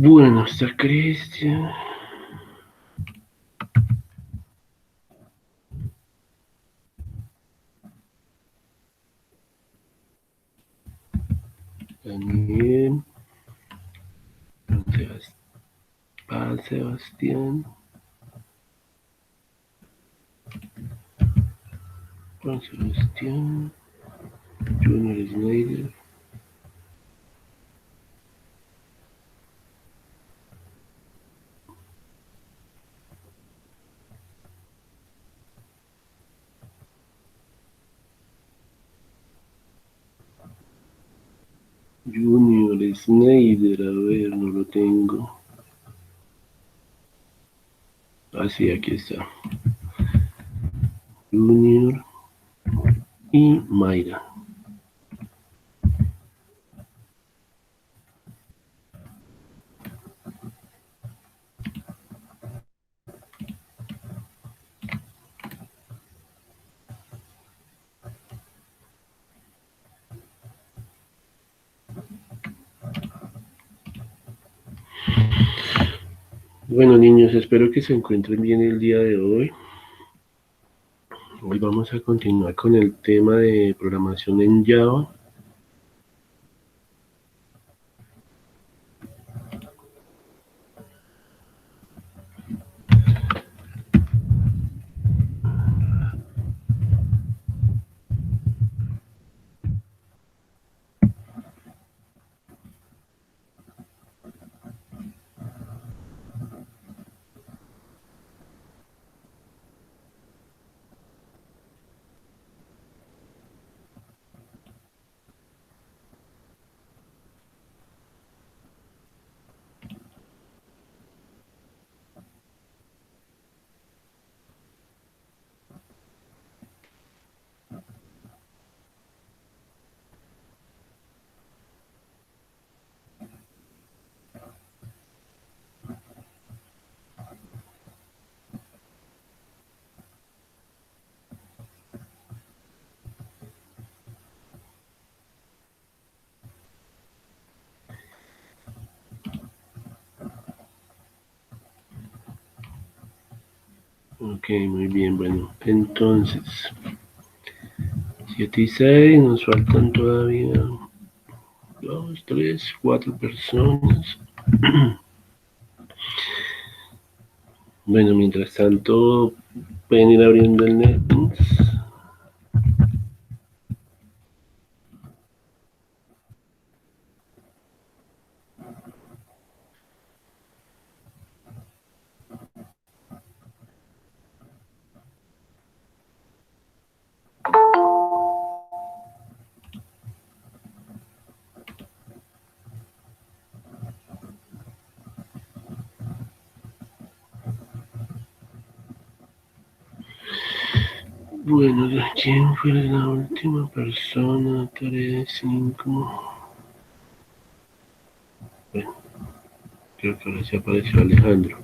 Bueno, está Cristian. Daniel. Paz Sebastián. Juan Sebastián. Junior Snyder. Junior Snyder, a ver, no lo tengo. Ah, sí, aquí está. Junior y Mayra. Bueno, niños, espero que se encuentren bien el día de hoy. Hoy vamos a continuar con el tema de programación en Java. Ok, muy bien, bueno, entonces 7 y 6, nos faltan todavía 2, 3, 4 personas. Bueno, mientras tanto, pueden ir abriendo el NetBeans. Bueno, ¿quién fue la última persona? 3, 5. Bueno, creo que ahora sí apareció Alejandro.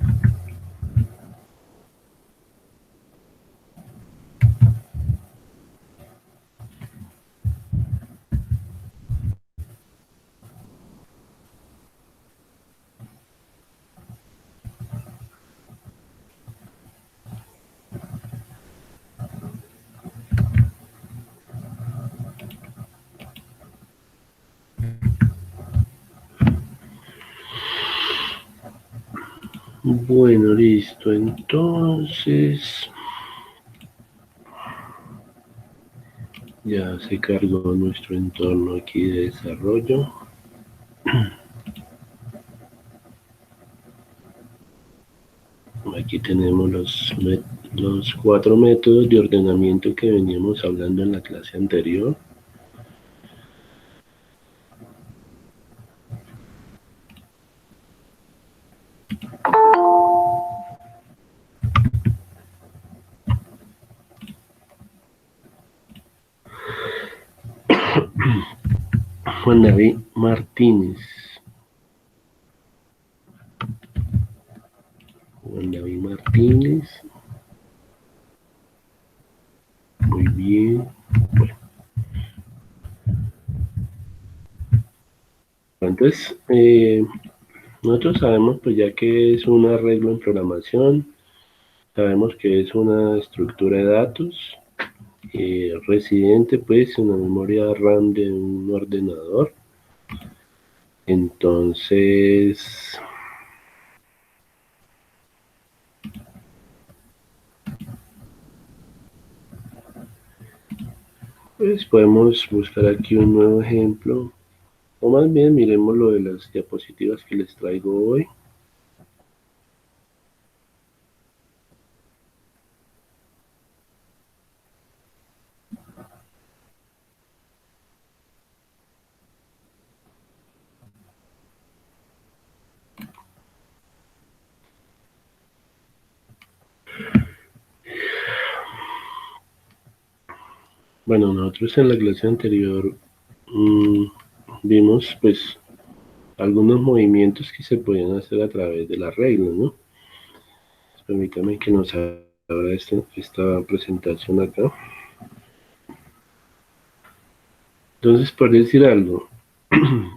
Bueno, listo. Entonces, ya se cargó nuestro entorno aquí de desarrollo. Aquí tenemos los 4 métodos de ordenamiento que veníamos hablando en la clase anterior. Juan David Martínez. Juan David Martínez. Muy bien. Bueno, entonces, Nosotros sabemos pues ya que es un arreglo en programación, sabemos que es una estructura de datos residente pues en la memoria RAM de un ordenador. Entonces, pues podemos buscar aquí un nuevo ejemplo, o más bien miremos lo de las diapositivas que les traigo hoy. Bueno, nosotros en la clase anterior mmm, vimos pues algunos movimientos que se podían hacer a través de las reglas, ¿no? Permítame que nos abra esta presentación acá. Entonces, por decir algo,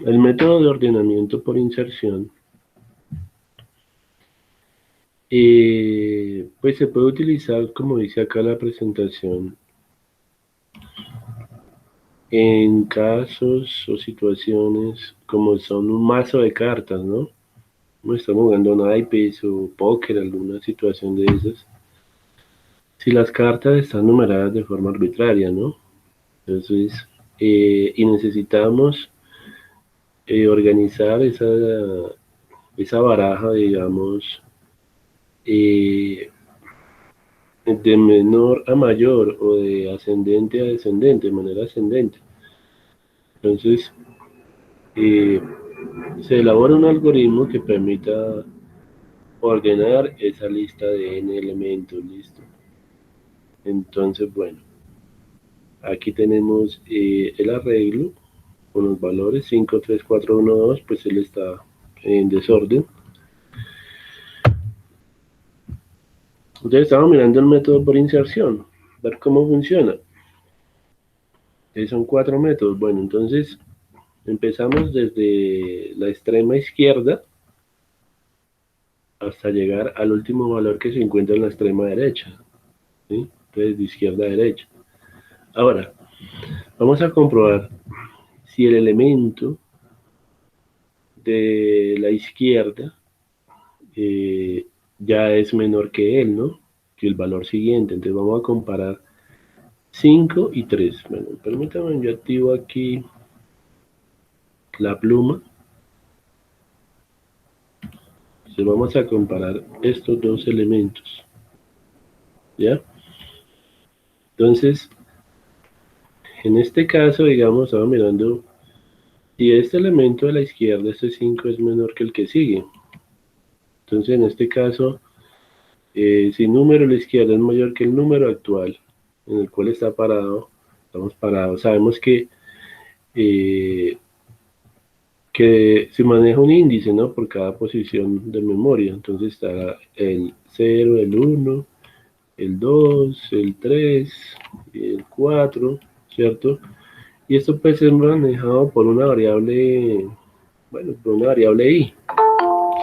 el método de ordenamiento por inserción, pues se puede utilizar, como dice acá la presentación, en casos o situaciones como son un mazo de cartas, ¿no? Como estamos jugando naipes o póker, alguna situación de esas. Si las cartas están numeradas de forma arbitraria, ¿no? Entonces, y necesitamos organizar esa baraja, digamos, eh, de menor a mayor o de ascendente a descendente, de manera ascendente. Entonces, eh, se elabora un algoritmo que permita ordenar esa lista de n elementos, listo. Entonces, bueno, aquí tenemos el arreglo con los valores 5, 3, 4, 1, 2, pues él está en desorden. Entonces estamos mirando el método por inserción, ver cómo funciona. Son 4 métodos. Bueno, entonces empezamos desde la extrema izquierda hasta llegar al último valor que se encuentra en la extrema derecha, ¿sí? Entonces de izquierda a derecha. Ahora, vamos a comprobar si el elemento de la izquierda eh, ya es menor que él, ¿no? Que el valor siguiente. Entonces vamos a comparar 5 y 3. Bueno, permítanme, yo activo aquí la pluma. Entonces vamos a comparar estos dos elementos, ¿ya? Entonces, en este caso, digamos, estamos mirando si este elemento de la izquierda, este 5, es menor que el que sigue. Entonces, en este caso, si el número a la izquierda es mayor que el número actual en el cual está parado, estamos parados. Sabemos eh, que se maneja un índice, ¿no? Por cada posición de memoria. Entonces está el 0, el 1, el 2, el 3, el 4, ¿cierto? Y esto puede ser manejado por una variable, bueno, por una variable i,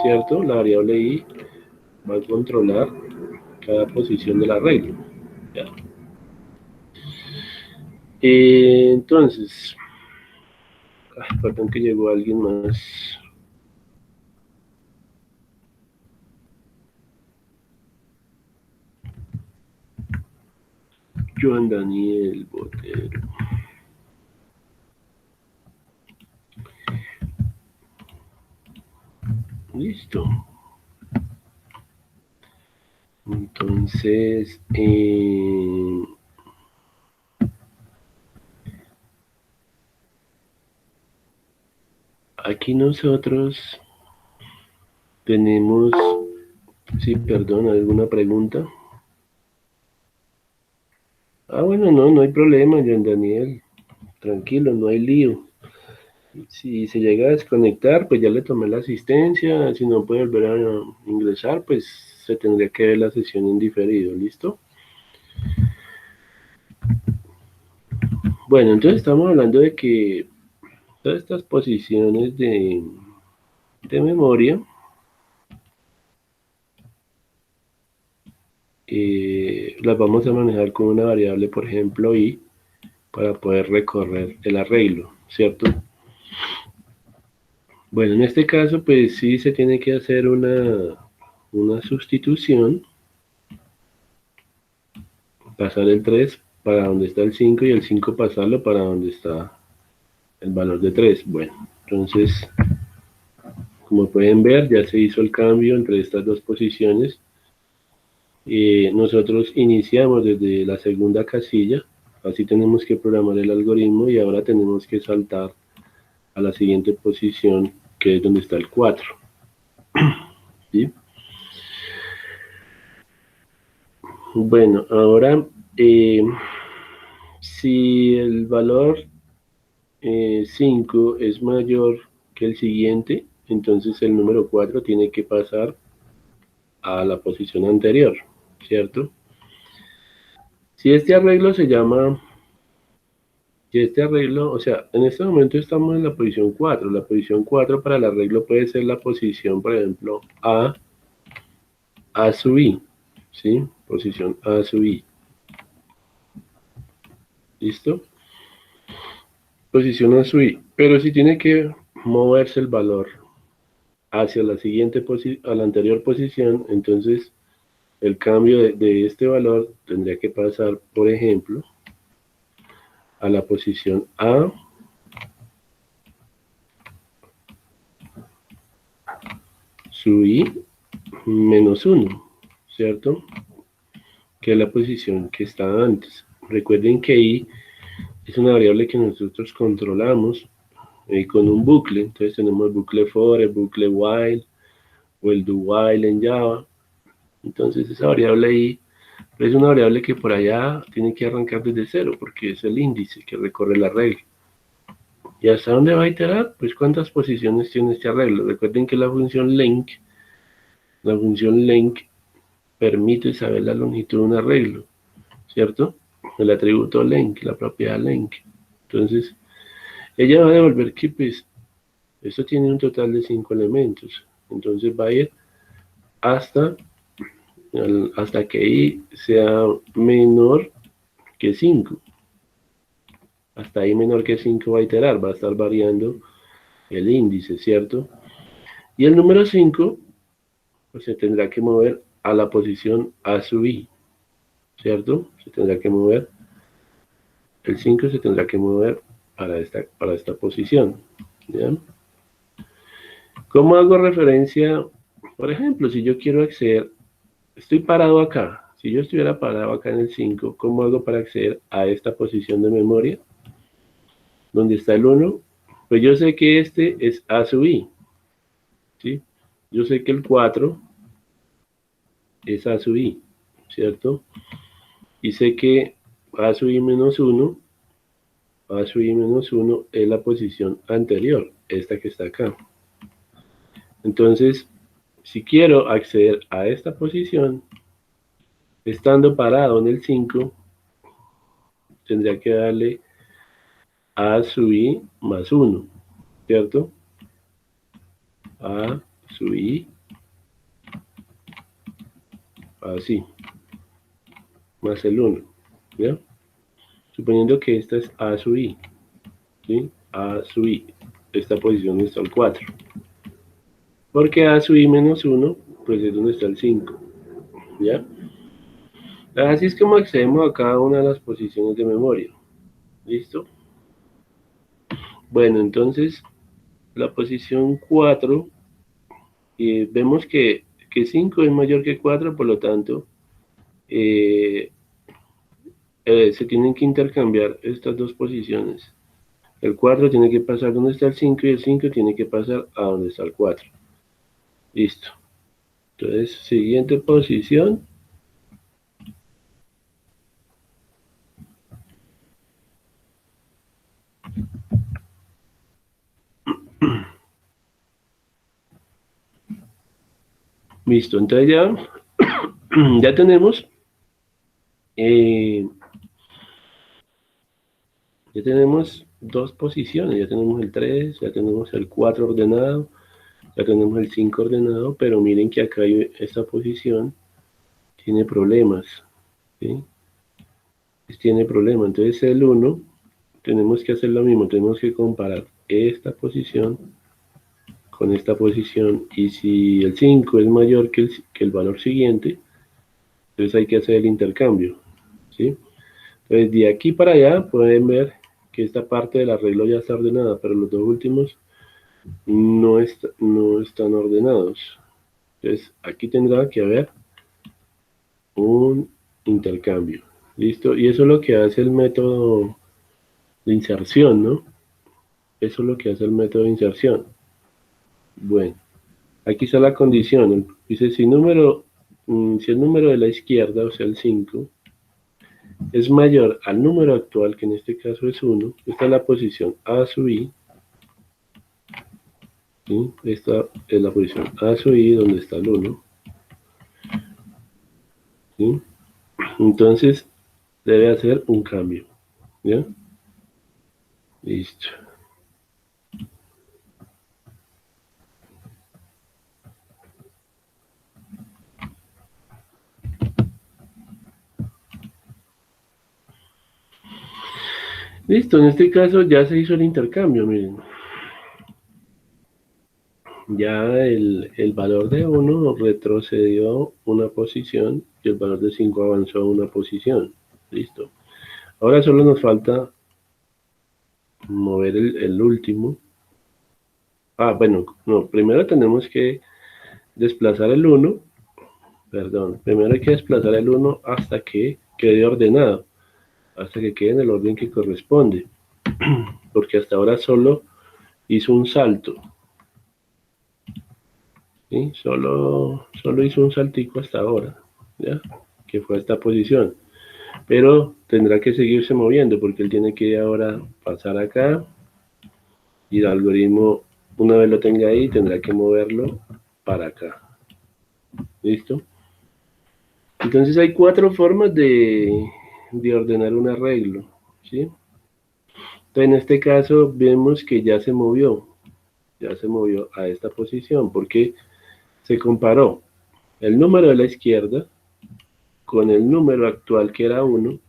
¿cierto? La variable i va a controlar cada posición de la regla. ¿Ya? Entonces, perdón que llegó alguien más. Joan Daniel Botero. Listo. Entonces, aquí nosotros tenemos, sí, perdón, ¿alguna pregunta? Ah, bueno, no, no hay problema, Joan Daniel. Tranquilo, no hay lío. Si se llega a desconectar, pues ya le tomé la asistencia. Si no puede volver a ingresar, pues se tendría que ver la sesión en diferido, ¿listo? Bueno, entonces estamos hablando de que todas estas posiciones de memoria, las vamos a manejar con una variable, por ejemplo, i, para poder recorrer el arreglo, ¿cierto? Bueno, en este caso, pues sí se tiene que hacer una sustitución, pasar el 3 para donde está el 5 y el 5 pasarlo para donde está el valor de 3. Bueno, entonces, como pueden ver, ya se hizo el cambio entre estas dos posiciones. Nosotros iniciamos desde la segunda casilla, así tenemos que programar el algoritmo y ahora tenemos que saltar a la siguiente posición, que es donde está el 4. ¿Sí? Bueno, ahora si el valor 5 es mayor que el siguiente, entonces el número 4 tiene que pasar a la posición anterior, ¿cierto? Si este arreglo se llama, si este arreglo, o sea, en este momento estamos en la posición 4. La posición 4 para el arreglo puede ser la posición, por ejemplo, A sub I, ¿sí? Posición A sub I. ¿Listo? Posición A sub I. Pero si tiene que moverse el valor hacia la siguiente a la anterior posición, entonces el cambio de este valor tendría que pasar, por ejemplo, a la posición A sub I menos 1, ¿cierto? Que es la posición que está antes. Recuerden que I es una variable que nosotros controlamos con un bucle. Entonces tenemos el bucle for, el bucle while o el do while en Java. Entonces esa variable I es una variable que por allá tiene que arrancar desde cero porque es el índice que recorre la regla. ¿Y hasta dónde va a iterar? Pues cuántas posiciones tiene este arreglo. Recuerden que la función length permite saber la longitud de un arreglo, ¿cierto? El atributo length, la propiedad length. Entonces, ella va a devolver que pues esto tiene un total de 5 elementos. Entonces va a ir hasta, hasta que i sea menor que 5. Hasta i menor que 5 va a iterar, va a estar variando el índice, ¿cierto? Y el número 5 pues, se tendrá que mover a la posición A sub I, ¿cierto? Se tendrá que mover, el 5 se tendrá que mover para esta posición, ¿ya? ¿Cómo hago referencia? Por ejemplo, si yo quiero acceder, estoy parado acá. Si yo estuviera parado acá en el 5, ¿cómo hago para acceder a esta posición de memoria? Donde está el 1, pues yo sé que este es A sub I, ¿sí? Yo sé que el 4 es A sub I, ¿cierto? Y sé que A sub I menos 1, A sub I menos 1 es la posición anterior, esta que está acá. Entonces, si quiero acceder a esta posición, estando parado en el 5, tendría que darle A sub I más 1, ¿cierto? A sub I, así, más el 1, ¿ya? Suponiendo que esta es A sub I, ¿sí? A sub I, esta posición está el 4. Porque A sub I menos 1, pues es donde está el 5, ¿ya? Así es como accedemos a cada una de las posiciones de memoria. ¿Listo? Bueno, entonces, la posición 4, vemos que 5 es mayor que 4, por lo tanto, se tienen que intercambiar estas dos posiciones. El 4 tiene que pasar donde está el 5 y el 5 tiene que pasar a donde está el 4. Listo. Entonces, siguiente posición. Listo, entonces ya tenemos eh, dos posiciones, ya tenemos el 3, ya tenemos el 4 ordenado, Ya tenemos el 5 ordenado, pero miren que acá hay esta posición tiene problemas, ¿sí? Tiene problemas, entonces el 1 tenemos que hacer lo mismo, tenemos que comparar esta posición con esta posición, y si el 5 es mayor que el valor siguiente, entonces hay que hacer el intercambio, ¿sí? Entonces de aquí para allá pueden ver que esta parte del arreglo ya está ordenada, pero los dos últimos no están ordenados. Entonces aquí tendrá que haber un intercambio. ¿Listo? Y eso es lo que hace el método de inserción, ¿no? Eso es lo que hace el método de inserción. Bueno, aquí está la condición. Dice, si si el número de la izquierda, o sea el 5, es mayor al número actual, que en este caso es 1, esta es la posición A sub I, ¿sí? Esta es la posición A sub I, donde está el 1, ¿sí? Entonces, debe hacer un cambio, ¿ya? Listo. Listo, en este caso ya se hizo el intercambio, miren. Ya el valor de 1 retrocedió una posición y el valor de 5 avanzó una posición. Listo. Ahora solo nos falta mover el último. Bueno, no, primero tenemos que desplazar el 1, perdón, primero hay que desplazar el 1 hasta que quede ordenado, hasta que quede en el orden que corresponde, porque hasta ahora solo hizo un salto, ¿sí? Solo hizo un saltico hasta ahora, ¿ya? Que fue a esta posición, pero tendrá que seguirse moviendo porque él tiene que ahora pasar acá y el algoritmo, una vez lo tenga ahí, tendrá que moverlo para acá. ¿Listo? Entonces hay cuatro formas de ordenar un arreglo, ¿sí? Entonces en este caso vemos que ya se movió a esta posición porque se comparó el número de la izquierda con el número actual, que era 1,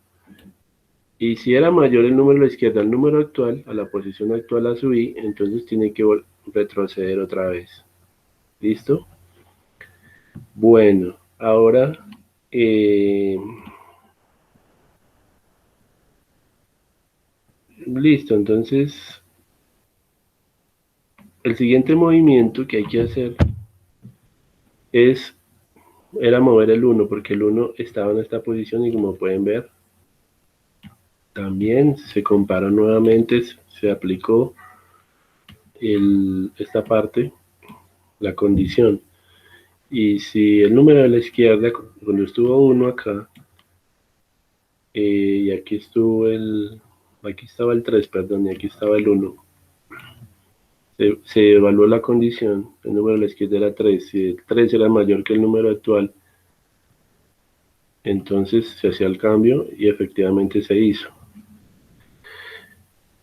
y si era mayor el número de la izquierda al número actual, a la posición actual a subir, entonces tiene que retroceder otra vez. ¿Listo? Bueno, ahora listo, entonces el siguiente movimiento que hay que hacer es, era mover el 1, porque el 1 estaba en esta posición y como pueden ver, también se comparó nuevamente, se aplicó esta parte, la condición. Y si el número de la izquierda, cuando estuvo 1 acá, y aquí estaba el 3, perdón, y aquí estaba el 1, se evaluó la condición, el número de la izquierda era 3, si el 3 era mayor que el número actual, entonces se hacía el cambio y efectivamente se hizo.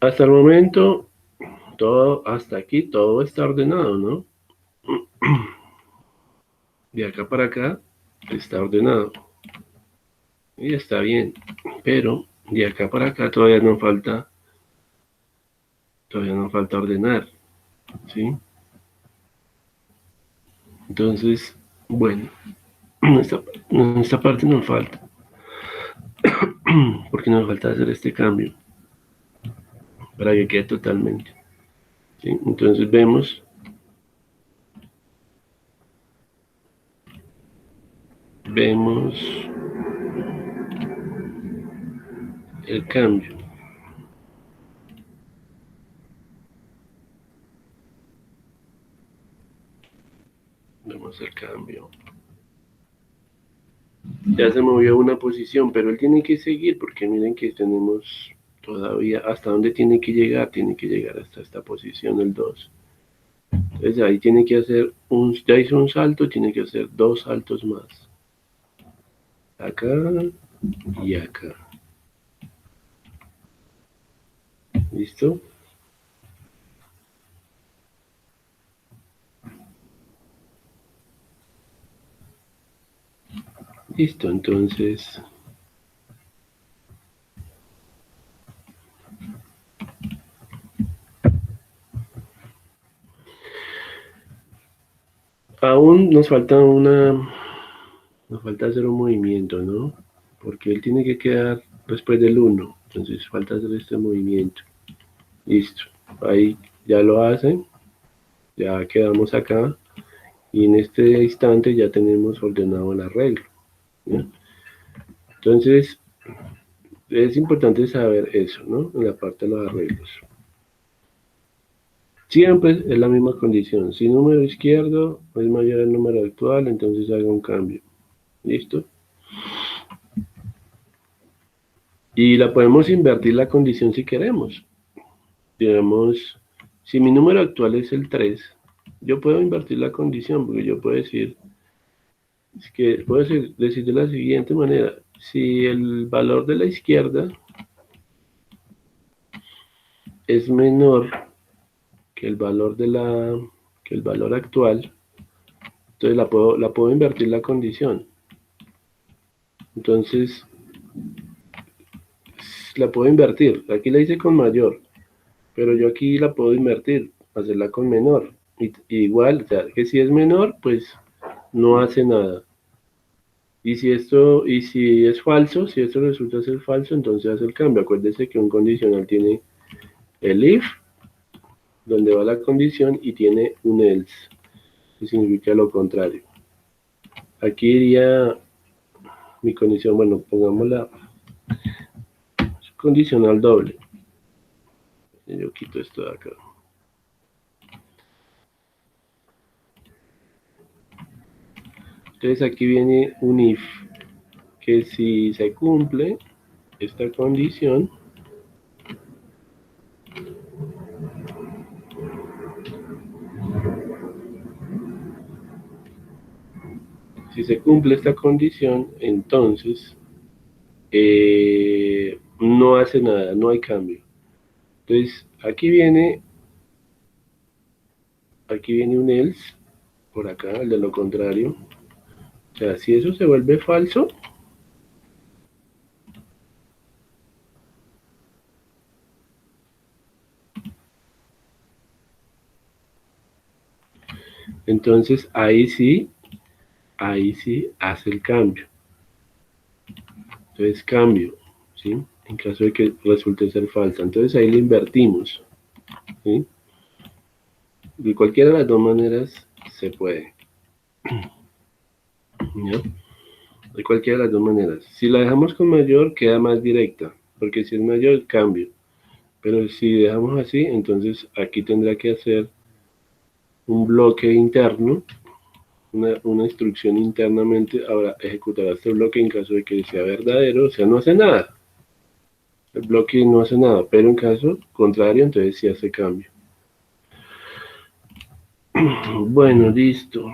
Hasta el momento, hasta aquí todo está ordenado, ¿no? De acá para acá está ordenado y está bien, pero de acá para acá todavía nos falta ordenar, ¿sí? Entonces, bueno, en esta parte nos falta, porque nos falta hacer este cambio para que quede totalmente, ¿sí? Entonces vemos el cambio. Vemos el cambio. Ya se movió a una posición, pero él tiene que seguir porque miren que tenemos todavía hasta dónde tiene que llegar hasta esta posición, el 2. Entonces ahí tiene que hacer ya hizo un salto, tiene que hacer dos saltos más. Acá y acá. ¿Listo? Listo, entonces aún nos falta hacer un movimiento, ¿no? Porque él tiene que quedar después del 1, entonces falta hacer este movimiento. Listo, ahí ya lo hacen, ya quedamos acá y en este instante ya tenemos ordenado el arreglo, ¿no? Entonces es importante saber eso, ¿no? En la parte de los arreglos. Siempre es la misma condición. Si número izquierdo es mayor al número actual, entonces haga un cambio. ¿Listo? Y la podemos invertir la condición si queremos. Digamos, si mi número actual es el 3, yo puedo invertir la condición, porque yo puedo decir, decir de la siguiente manera, si el valor de la izquierda es menor que el valor que el valor actual, entonces la puedo invertir la condición. Entonces, la puedo invertir. Aquí la hice con mayor, pero yo aquí la puedo invertir, hacerla con menor. Igual, o sea, que si es menor, pues no hace nada. Y si es falso, si esto resulta ser falso, entonces hace el cambio. Acuérdese que un condicional tiene el if, donde va la condición, y tiene un else, que significa lo contrario. Aquí iría mi condición, bueno, pongámosla condicional doble. Yo quito esto de acá. Entonces aquí viene un if, que si se cumple esta condición, si se cumple esta condición, entonces no hace nada, no hay cambio. Entonces aquí viene un else, por acá, el de lo contrario. O sea, si eso se vuelve falso, entonces ahí sí hace el cambio. Entonces cambio, ¿sí? En caso de que resulte ser falsa. Entonces ahí le invertimos, ¿sí? De cualquiera de las dos maneras se puede, ¿ya? De cualquiera de las dos maneras. Si la dejamos con mayor, queda más directa, porque si es mayor, cambio. Pero si dejamos así, entonces aquí tendrá que hacer un bloque interno, una instrucción internamente. Ahora ejecutará este bloque en caso de que sea verdadero, o sea, no hace nada. El bloque no hace nada, pero en caso contrario, entonces sí hace cambio. Bueno, listo.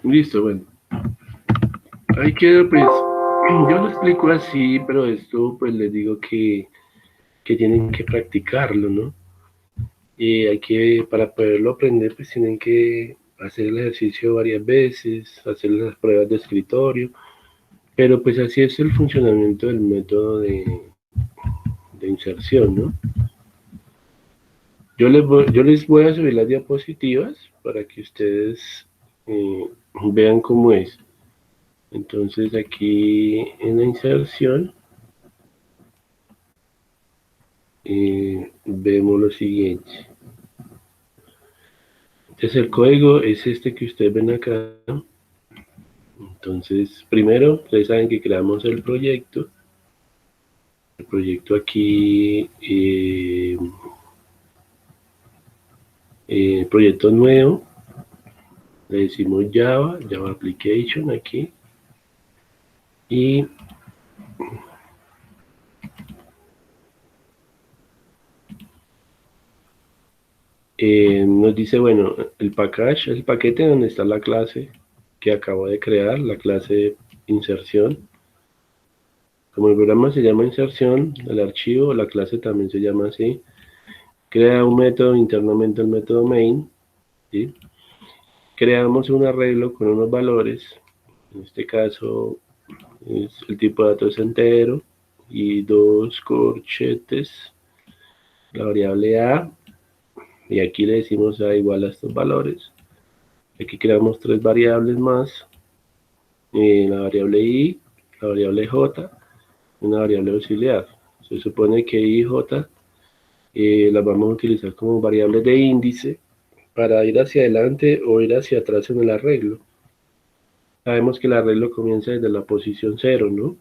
Listo, bueno. Ahí queda, pues, yo lo explico así, pero esto, pues, les digo que tienen que practicarlo, ¿no? Y para poderlo aprender, pues, tienen que hacer el ejercicio varias veces, hacer las pruebas de escritorio, pero pues así es el funcionamiento del método de inserción, ¿no? Yo les voy a subir las diapositivas para que ustedes vean cómo es. Entonces aquí en la inserción vemos lo siguiente. Entonces el código es este que ustedes ven acá. Entonces primero ustedes saben que creamos el proyecto. El proyecto aquí, proyecto nuevo, le decimos Java Application aquí. Y nos dice, bueno, el package, el paquete donde está la clase que acabo de crear, la clase inserción. Como el programa se llama inserción, el archivo, la clase también se llama así. Crea un método internamente, el método main, ¿sí? Creamos un arreglo con unos valores, en este caso es el tipo de datos entero y dos corchetes, la variable a, y aquí le decimos a igual a estos valores. Aquí creamos tres variables más, la variable i, la variable j, y una variable auxiliar. Se supone que i y j las vamos a utilizar como variables de índice para ir hacia adelante o ir hacia atrás en el arreglo. Sabemos que el arreglo comienza desde la posición 0, ¿no?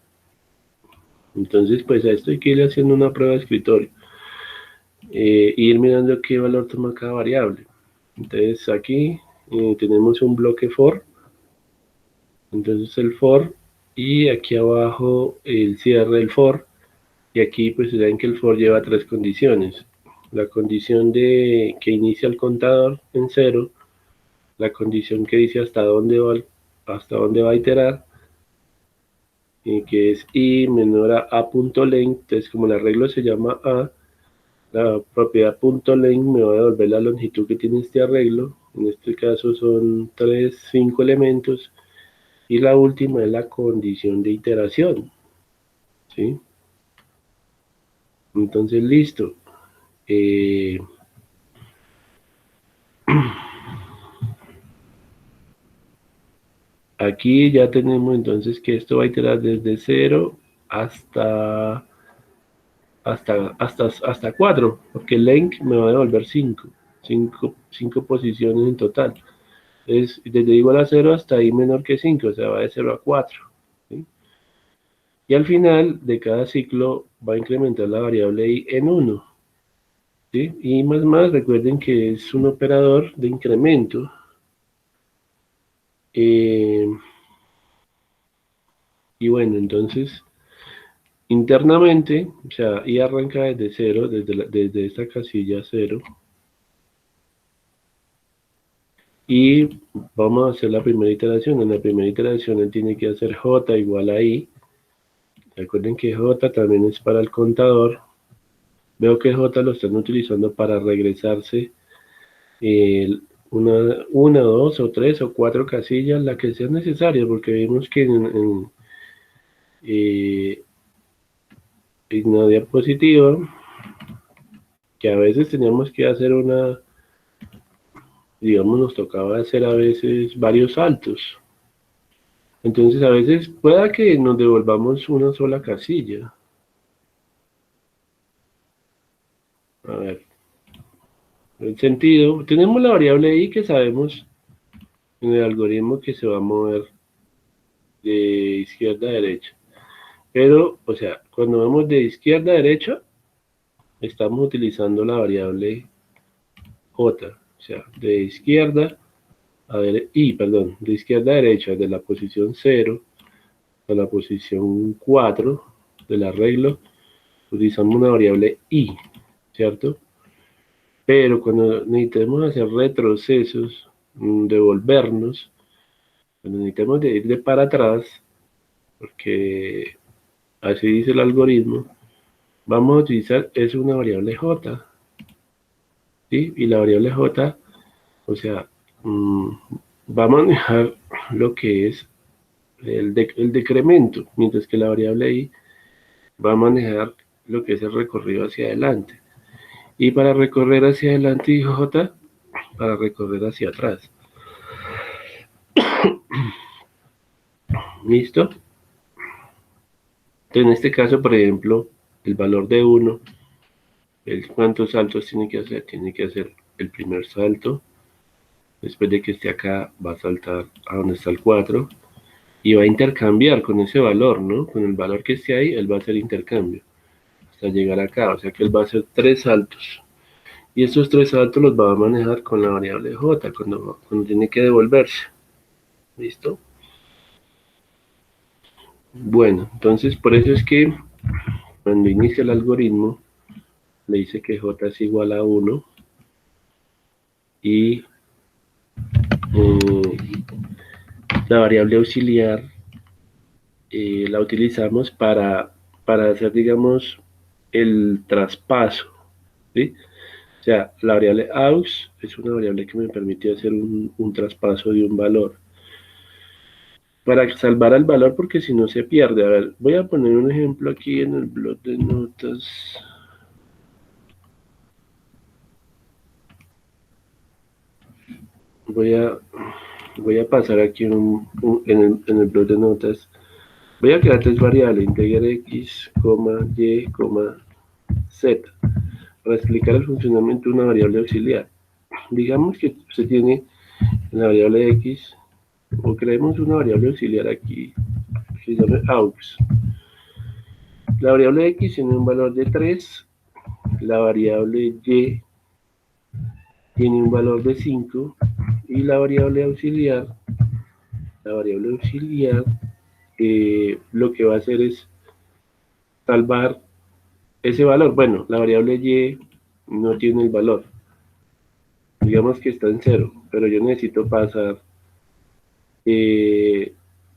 Entonces, pues a esto hay que ir haciendo una prueba de escritorio. Ir mirando qué valor toma cada variable. Entonces aquí tenemos un bloque for. Entonces el for y aquí abajo el cierre del for. Y aquí pues saben que el for lleva tres condiciones. La condición de que inicia el contador en 0, la condición que dice hasta dónde va a iterar, que es i menor a punto length. Entonces como el arreglo se llama a, la propiedad punto length me va a devolver la longitud que tiene este arreglo. En este caso son 5 elementos. Y la última es la condición de iteración, ¿sí? Entonces listo. Aquí ya tenemos entonces que esto va a iterar desde 0 hasta 4, porque length me va a devolver 5 posiciones en total. Es desde igual a 0 hasta i menor que 5, o sea, va de 0 a 4. ¿Sí? Y al final de cada ciclo va a incrementar la variable i en 1. ¿Sí? Y más, recuerden que es un operador de incremento. Y bueno, entonces internamente, o sea, i arranca desde 0, desde esta casilla 0. Y vamos a hacer la primera iteración. En la primera iteración él tiene que hacer j igual a i. Recuerden que j también es para el contador. Veo que j lo están utilizando para regresarse una, dos o tres o cuatro casillas, la que sea necesaria, porque vimos que en una diapositiva, que a veces teníamos que hacer digamos, nos tocaba hacer a veces varios saltos. Entonces a veces pueda que nos devolvamos una sola casilla. A ver, el sentido, tenemos la variable i que sabemos en el algoritmo que se va a mover de izquierda a derecha. Pero, o sea, cuando vamos de izquierda a derecha, estamos utilizando la variable j. O sea, de izquierda de izquierda a derecha, de la posición 0 a la posición 4 del arreglo, utilizamos una variable i, ¿cierto? Pero cuando necesitemos hacer retrocesos, devolvernos, cuando necesitemos de ir de para atrás, porque así dice el algoritmo, vamos a utilizar es una variable j, ¿sí? Y la variable j, o sea, va a manejar lo que es el decremento, mientras que la variable i va a manejar lo que es el recorrido hacia adelante. Y para recorrer hacia adelante, j, para recorrer hacia atrás. ¿Listo? Entonces, en este caso, por ejemplo, el valor de 1, ¿cuántos saltos tiene que hacer? Tiene que hacer el primer salto. Después de que esté acá, va a saltar a donde está el 4 y va a intercambiar con ese valor, ¿no? Con el valor que esté ahí, él va a hacer intercambio hasta llegar acá. O sea que él va a hacer 3 saltos. Y estos 3 saltos los va a manejar con la variable j cuando tiene que devolverse. ¿Listo? Bueno, entonces por eso es que cuando inicia el algoritmo, le dice que j es igual a 1 y La variable auxiliar la utilizamos para hacer, digamos, el traspaso, ¿sí? O sea, la variable aux es una variable que me permite hacer un traspaso de un valor. Para salvar el valor, porque si no se pierde. A ver, voy a poner un ejemplo aquí en el blog de notas. Voy a pasar aquí en el blog de notas. Voy a crear tres variables, integer x, y, z, para explicar el funcionamiento de una variable auxiliar. Digamos que se tiene en la variable x, o creemos una variable auxiliar aquí, que se llama aux. La variable x tiene un valor de 3, la variable y tiene un valor de 5, y la variable auxiliar lo que va a hacer es salvar ese valor. Bueno, la variable y no tiene el valor, digamos que está en 0, pero yo necesito pasar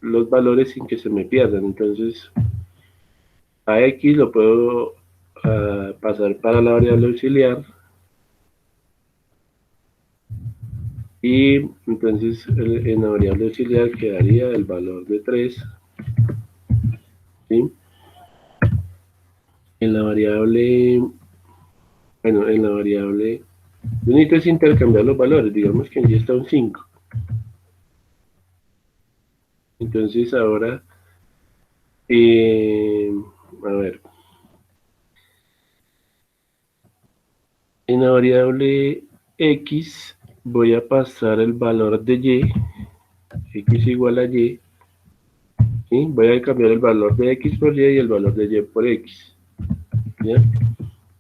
los valores sin que se me pierdan. Entonces a x lo puedo pasar para la variable auxiliar, y entonces en la variable auxiliar quedaría el valor de 3, ¿sí? En la variable, bueno, en la variable, yo necesito intercambiar los valores, digamos que en y está un 5. Entonces ahora, a ver, en la variable x voy a pasar el valor de y, x igual a y, ¿sí? Voy a cambiar el valor de x por y el valor de y por x, ¿ya?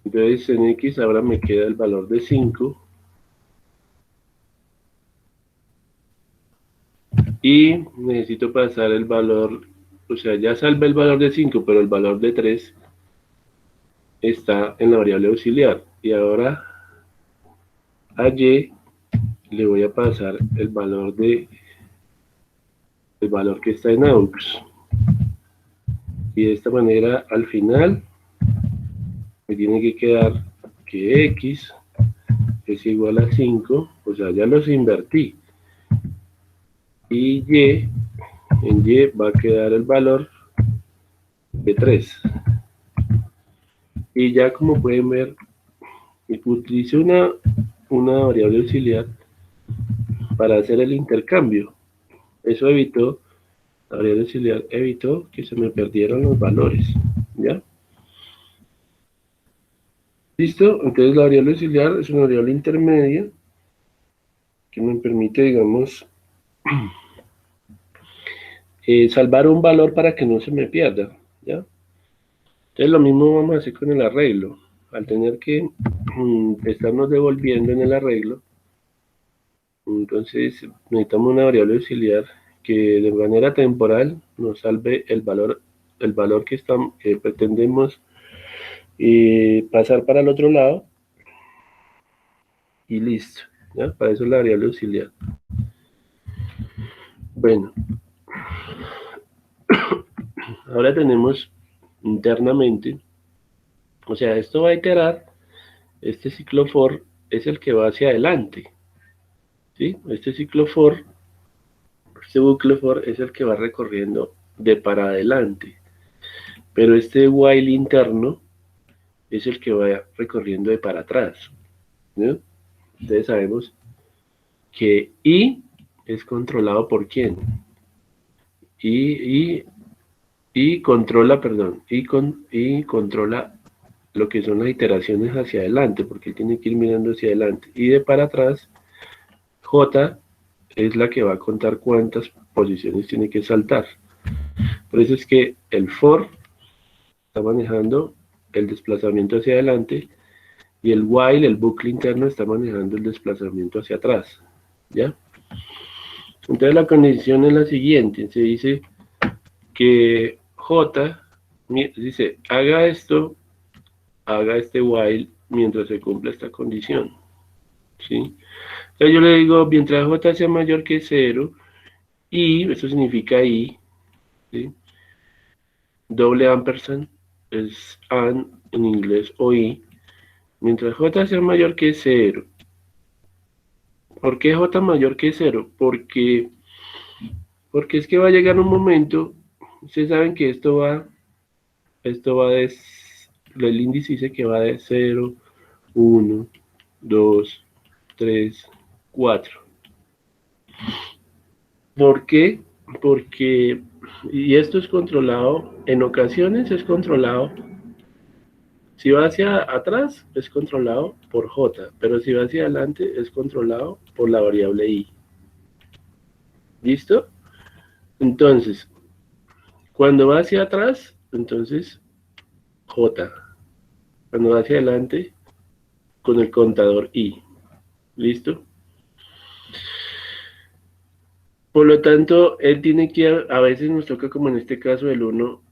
Entonces en x ahora me queda el valor de 5, y necesito pasar el valor, o sea, ya salvé el valor de 5, pero el valor de 3 está en la variable auxiliar, y ahora a y le voy a pasar el valor que está en aux, y de esta manera al final me tiene que quedar que x es igual a 5, o sea, ya los invertí, y en y va a quedar el valor de 3. Y ya como pueden ver, utilicé una variable auxiliar para hacer el intercambio. Eso evitó, la variable auxiliar evitó que se me perdieran los valores, ¿ya? ¿Listo? Entonces la variable auxiliar es una variable intermedia que me permite, digamos, salvar un valor para que no se me pierda, ¿ya? Entonces lo mismo vamos a hacer con el arreglo. Al tener que estarnos devolviendo en el arreglo, entonces necesitamos una variable auxiliar que de manera temporal nos salve el valor que pretendemos pasar para el otro lado, y listo, ¿ya? Para eso es la variable auxiliar. Bueno, ahora tenemos internamente, o sea, esto va a iterar, este ciclo for es el que va hacia adelante, ¿sí? Este bucle for es el que va recorriendo de para adelante, pero este while interno es el que va recorriendo de para atrás, ¿no? Entonces sabemos que I es controlado por quién. Y controla, perdón, y controla lo que son las iteraciones hacia adelante, porque él tiene que ir mirando hacia adelante. Y de para atrás, J es la que va a contar cuántas posiciones tiene que saltar. Por eso es que el for está manejando el desplazamiento hacia adelante, y el while, el bucle interno, está manejando el desplazamiento hacia atrás, ¿ya? Entonces la condición es la siguiente, se dice que J dice, haga esto, haga este while mientras se cumpla esta condición, ¿sí? Entonces yo le digo, mientras J sea mayor que 0, Y eso significa y, ¿sí? Doble ampersand es and en inglés o y, mientras j sea mayor que cero. ¿Por qué j mayor que cero? Porque es que va a llegar un momento, ustedes saben que esto va de, el índice dice que va de cero, uno, 2, 3, 4. ¿Por qué? Porque, y esto es controlado, en ocasiones es controlado, si va hacia atrás es controlado por j, pero si va hacia adelante es controlado por la variable i. ¿Listo? Entonces, cuando va hacia atrás, entonces j. Cuando va hacia adelante, con el contador i. ¿Listo? Por lo tanto, él tiene que, a veces nos toca, como en este caso el uno,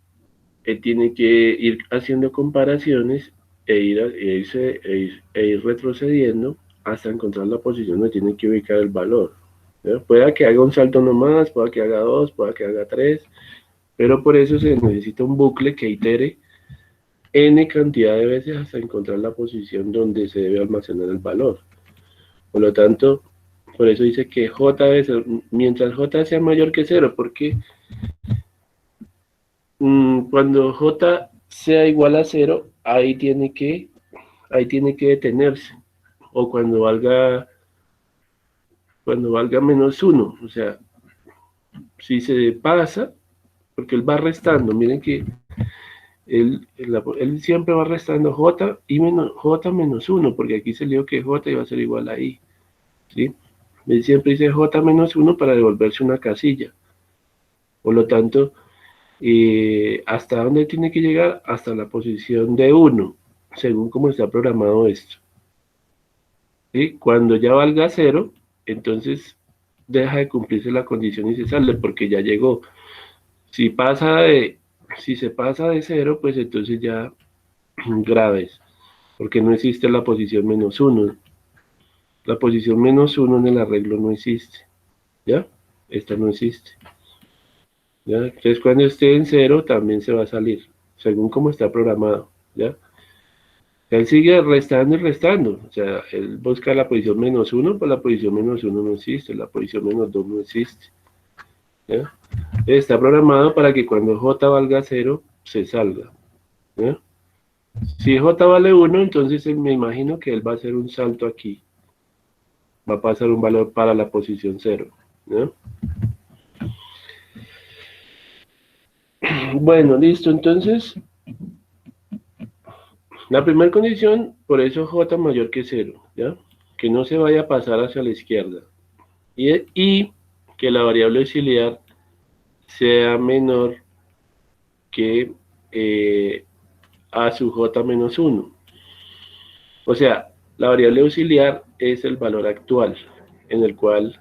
él tiene que ir haciendo comparaciones e ir retrocediendo hasta encontrar la posición donde tiene que ubicar el valor. ¿Ya? Pueda que haga un salto nomás, pueda que haga dos, pueda que haga tres, pero por eso se necesita un bucle que itere n cantidad de veces hasta encontrar la posición donde se debe almacenar el valor. Por lo tanto, por eso dice que j debe ser, mientras j sea mayor que cero, porque cuando j sea igual a cero, ahí tiene que detenerse. O cuando valga menos uno, o sea, si se pasa, porque él va restando, miren que él siempre va restando j y j menos uno, porque aquí se le dio que j iba a ser igual a i, ¿sí? Él siempre dice j menos uno para devolverse una casilla. Por lo tanto, ¿hasta dónde tiene que llegar? Hasta la posición de 1, según como está programado esto. ¿Sí? Cuando ya valga 0, entonces deja de cumplirse la condición y se sale porque ya llegó. Si se pasa de 0, pues entonces ya graves, porque no existe la posición menos 1. La posición menos 1 en el arreglo no existe, ¿ya? Esta no existe, ¿ya? Entonces cuando esté en 0 también se va a salir, según como está programado, ¿ya? Él sigue restando y restando, o sea, él busca la posición menos 1, pues la posición menos 1 no existe, la posición menos 2 no existe, ¿ya? Está programado para que cuando j valga 0, se salga, ¿ya? Si j vale 1, entonces me imagino que él va a hacer un salto aquí, va a pasar un valor para la posición 0, ¿ya? Bueno, listo, entonces, la primera condición, por eso j mayor que 0, ¿ya? Que no se vaya a pasar hacia la izquierda, y que la variable auxiliar sea menor que a sub j menos 1. O sea, la variable auxiliar es el valor actual en el cual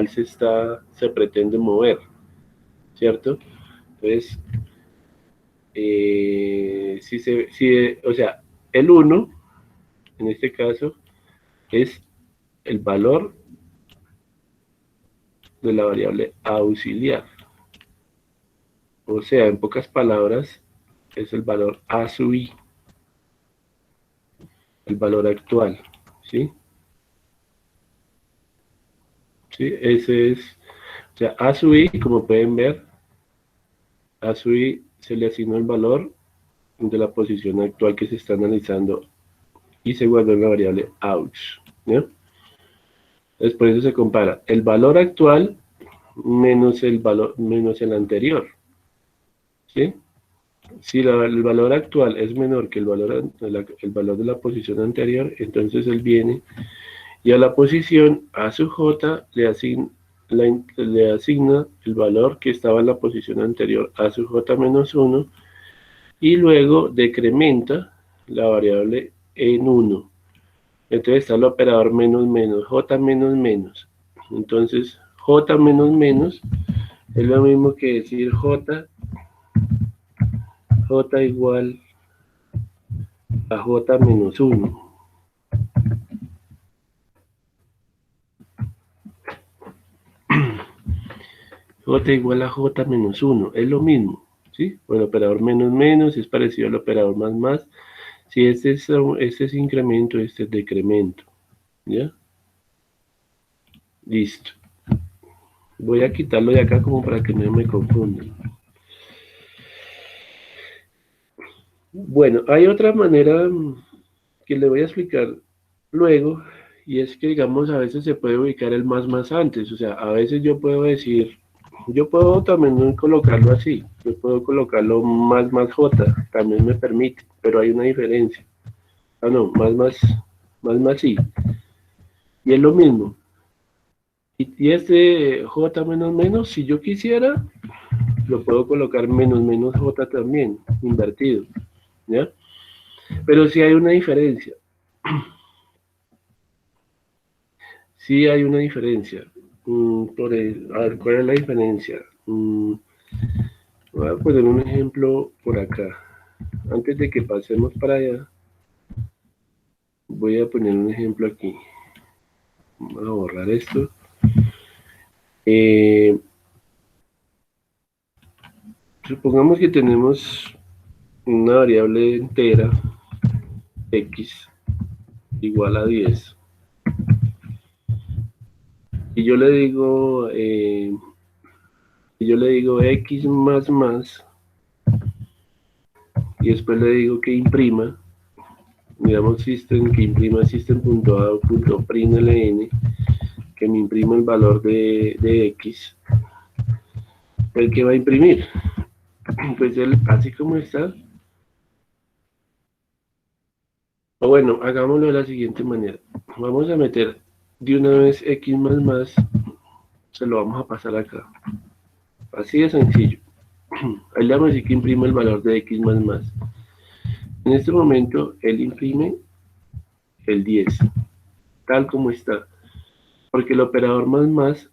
se pretende mover, ¿cierto? Entonces, o sea, el 1, en este caso, es el valor de la variable auxiliar. O sea, en pocas palabras, es el valor a sub i, el valor actual, ¿sí? ¿Sí? Ese es, o sea, a sub i, como pueden ver, a sub i se le asignó el valor de la posición actual que se está analizando y se guardó en la variable aux, ¿no? Entonces, por eso se compara el valor actual menos el anterior, ¿sí? Si el valor actual es menor que el valor de la posición anterior, entonces él viene y a la posición a sub j le asigna el valor que estaba en la posición anterior a sub j menos 1 y luego decrementa la variable en 1. Entonces está el operador menos menos, j menos menos. Entonces j menos menos es lo mismo que decir j igual a j menos 1. J igual a J menos 1, es lo mismo, ¿sí? O el operador menos menos es parecido al operador más más. Si este es incremento, este es decremento, ¿ya? Listo. Voy a quitarlo de acá como para que no me confundan. Bueno, hay otra manera que le voy a explicar luego, y es que, digamos, a veces se puede ubicar el más antes. O sea, a veces yo puedo decir, yo puedo también colocarlo así, yo puedo colocarlo más J, también me permite, pero hay una diferencia. Ah, no, más sí. Y es lo mismo. Y este J menos menos, si yo quisiera, lo puedo colocar menos J también, invertido, ¿ya? Pero sí hay una diferencia. Sí hay una diferencia. A ver, ¿cuál es la diferencia? Voy a poner un ejemplo por acá. Antes de que pasemos para allá, voy a poner un ejemplo aquí. Vamos a borrar esto. Eh, Supongamos que tenemos una variable entera x igual a 10. Y yo le digo x más, y después le digo que imprima, digamos system, que imprima system.out.println, que me imprima el valor de x, el que va a imprimir, pues él, así como está, o bueno, hagámoslo de la siguiente manera, vamos a meter de una vez x más, se lo vamos a pasar acá, así de sencillo, ahí le vamos a decir que imprima el valor de x más, en este momento él imprime el 10, tal como está, porque el operador más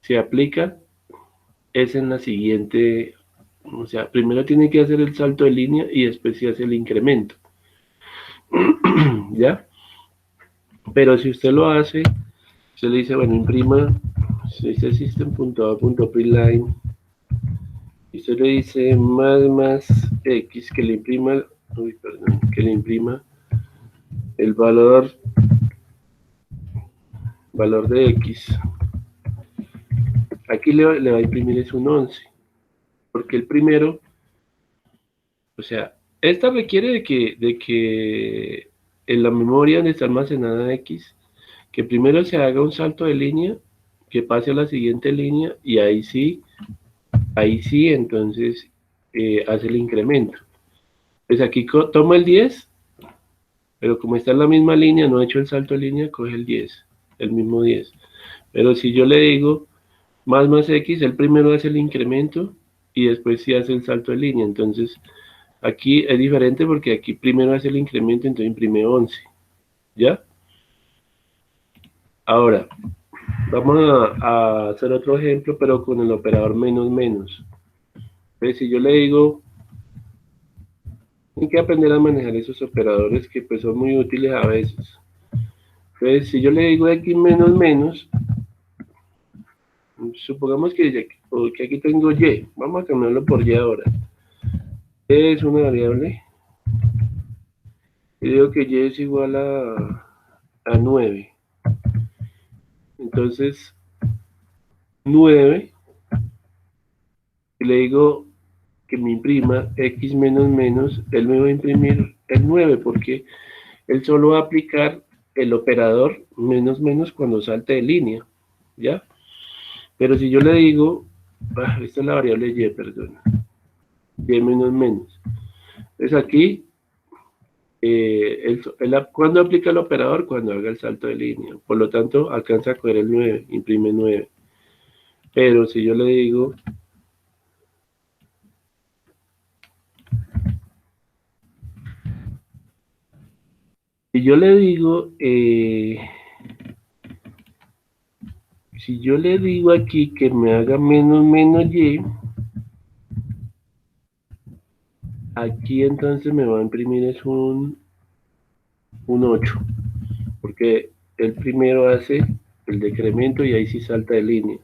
se aplica es en la siguiente, o sea, primero tiene que hacer el salto de línea y después se hace el incremento, ¿ya? Pero si usted lo hace, usted le dice, bueno, imprima, se dice system.out.println, y usted le dice más x, que le imprima, uy, perdón, que le imprima el valor de x. Aquí le va a imprimir es un 11, porque el primero, o sea, esta requiere de que en la memoria donde está almacenada x, que primero se haga un salto de línea, que pase a la siguiente línea y ahí sí, entonces hace el incremento. Pues aquí toma el 10, pero como está en la misma línea, no ha hecho el salto de línea, coge el 10, el mismo 10. Pero si yo le digo más x, el primero hace el incremento y después sí hace el salto de línea. Entonces aquí es diferente porque aquí primero hace el incremento, entonces imprime 11. ¿Ya? Ahora, vamos a hacer otro ejemplo, pero con el operador menos. Entonces, si yo le digo, hay que aprender a manejar esos operadores que pues son muy útiles a veces. Entonces, si yo le digo x menos, supongamos que aquí tengo y, vamos a cambiarlo por y ahora. Y es una variable, y digo que y es igual a 9. Entonces, 9, y le digo que me imprima x menos, él me va a imprimir el 9 porque él solo va a aplicar el operador menos cuando salte de línea, ¿ya? Pero si yo le digo, esta es la variable y, perdón, y menos. Entonces aquí, ¿cuándo aplica el operador? Cuando haga el salto de línea. Por lo tanto, alcanza a coger el 9, imprime 9. Pero si yo le digo, si yo le digo aquí que me haga menos y, aquí entonces me va a imprimir es un 8, porque el primero hace el decremento y ahí sí salta de línea.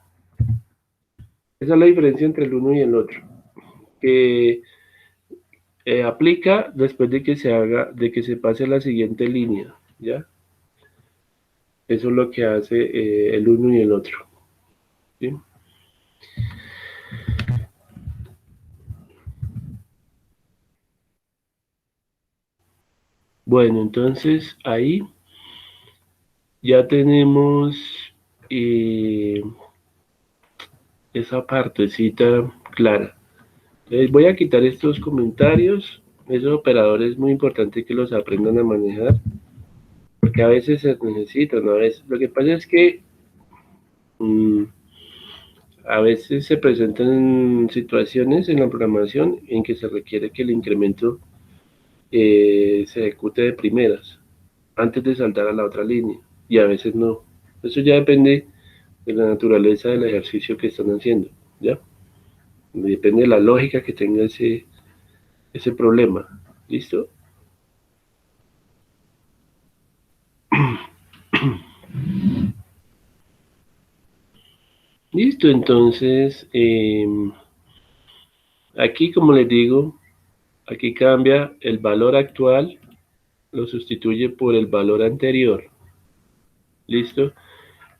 Esa es la diferencia entre el uno y el otro. Que aplica después de que se haga, de que se pase a la siguiente línea, ¿ya? Eso es lo que hace el uno y el otro, ¿sí? Bueno, entonces ahí ya tenemos eh, esa partecita clara. Entonces voy a quitar estos comentarios. Esos operadores es muy importante que los aprendan a manejar, porque a veces se necesitan, a veces. Lo que pasa es que mmm, a veces se presentan situaciones en la programación en que se requiere que el incremento se ejecute de primeras, antes de saltar a la otra línea, y a veces no. Eso ya depende de la naturaleza del ejercicio que están haciendo, ¿ya? Depende de la lógica que tenga ese problema. ¿Listo? Listo, entonces, aquí como les digo, aquí cambia el valor actual, lo sustituye por el valor anterior. ¿Listo?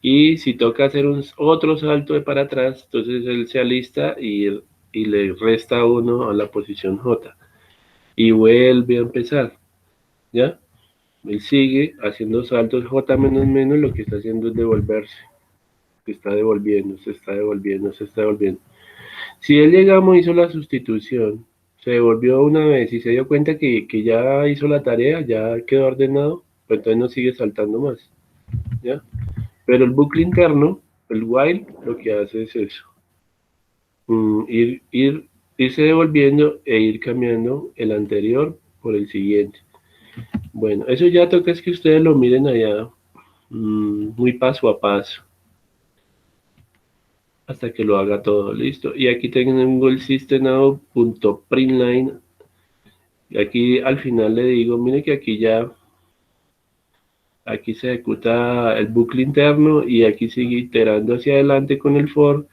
Y si toca hacer otro salto de para atrás, entonces él se alista y le resta uno a la posición J. Y vuelve a empezar, ¿ya? Él sigue haciendo saltos J menos menos, lo que está haciendo es devolverse. Se está devolviendo, se está devolviendo, se está devolviendo. Si él llegamos, hizo la sustitución, se devolvió una vez y se dio cuenta que ya hizo la tarea, ya quedó ordenado, pues entonces no sigue saltando más, ¿ya? Pero el bucle interno, el while, lo que hace es eso. Irse devolviendo e ir cambiando el anterior por el siguiente. Bueno, eso ya toca es que ustedes lo miren allá muy paso a paso hasta que lo haga todo listo. Y aquí tengo el system.out.println. Y aquí al final le digo, mire que aquí se ejecuta el bucle interno y aquí sigue iterando hacia adelante con el for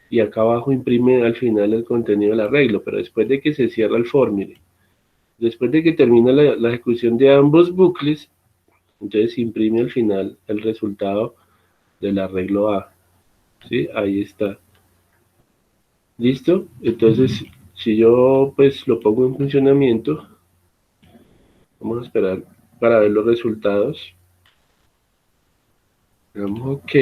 y acá abajo imprime al final el contenido del arreglo, pero después de que se cierra el for, mire, después de que termina la ejecución de ambos bucles, entonces imprime al final el resultado del arreglo A, ¿sí? Ahí está. ¿Listo? Entonces, si yo pues lo pongo en funcionamiento, vamos a esperar para ver los resultados. Damos OK.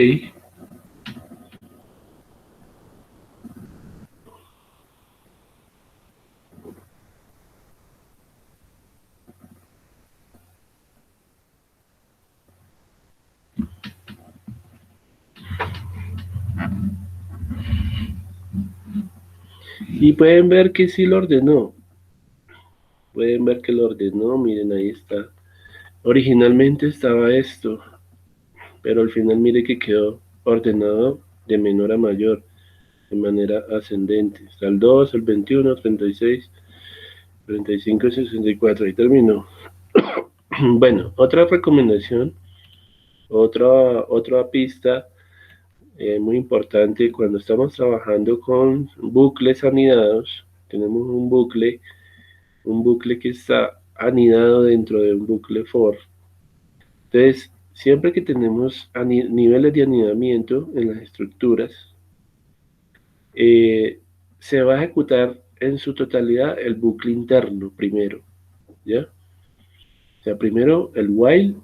Y pueden ver que sí lo ordenó. Pueden ver que lo ordenó, miren, ahí está. Originalmente estaba esto, pero al final mire que quedó ordenado de menor a mayor, de manera ascendente. Está el 2, el 21, 36, 35, 64, ahí terminó. Bueno, otra recomendación, otra pista muy importante cuando estamos trabajando con bucles anidados. Tenemos un bucle que está anidado dentro de un bucle for. Entonces, siempre que tenemos niveles de anidamiento en las estructuras, eh, se va a ejecutar en su totalidad el bucle interno primero, ¿ya? O sea, primero el while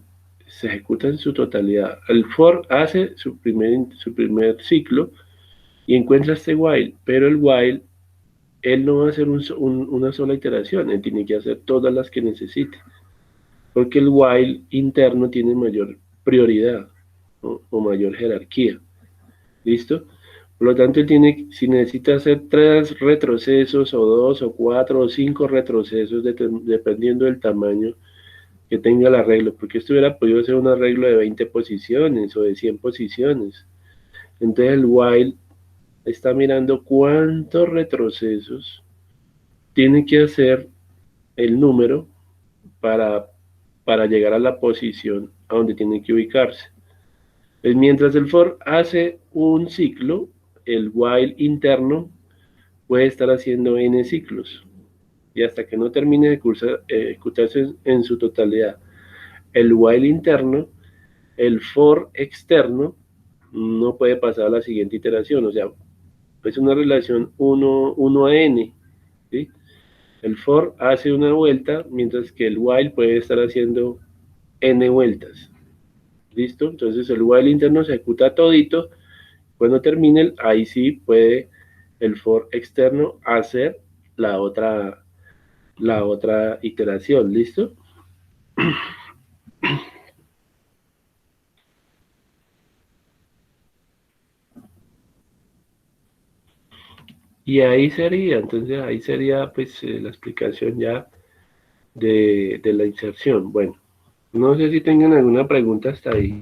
se ejecuta en su totalidad. El for hace su primer ciclo y encuentra este while, pero el while, él no va a hacer una sola iteración, él tiene que hacer todas las que necesite, porque el while interno tiene mayor prioridad, ¿no? O mayor jerarquía. ¿Listo? Por lo tanto, si necesita hacer 3 retrocesos o 2 o 4 o 5 retrocesos, dependiendo del tamaño que tenga el arreglo, porque esto hubiera podido ser un arreglo de 20 posiciones o de 100 posiciones. Entonces el while está mirando cuántos retrocesos tiene que hacer el número para, para llegar a la posición a donde tiene que ubicarse. Pues mientras el for hace un ciclo, el while interno puede estar haciendo n ciclos, y hasta que no termine de ejecutarse en su totalidad el while interno, el for externo no puede pasar a la siguiente iteración, o sea, es una relación 1 a n, ¿sí? El for hace una vuelta, mientras que el while puede estar haciendo n vueltas. ¿Listo? Entonces el while interno se ejecuta todito. Cuando termine, ahí sí puede el for externo hacer la otra iteración. ¿Listo? Y ahí sería pues la explicación ya de la inserción. Bueno, no sé si tengan alguna pregunta hasta ahí.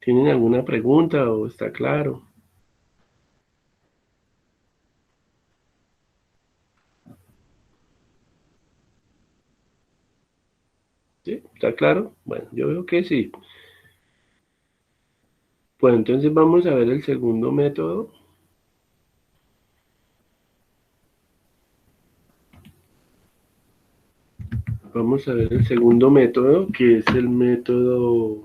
¿Tienen alguna pregunta o está claro? ¿Sí? ¿Está claro? Bueno, yo veo que sí. Bueno, entonces vamos a ver el segundo método. Vamos a ver el segundo método, que es el método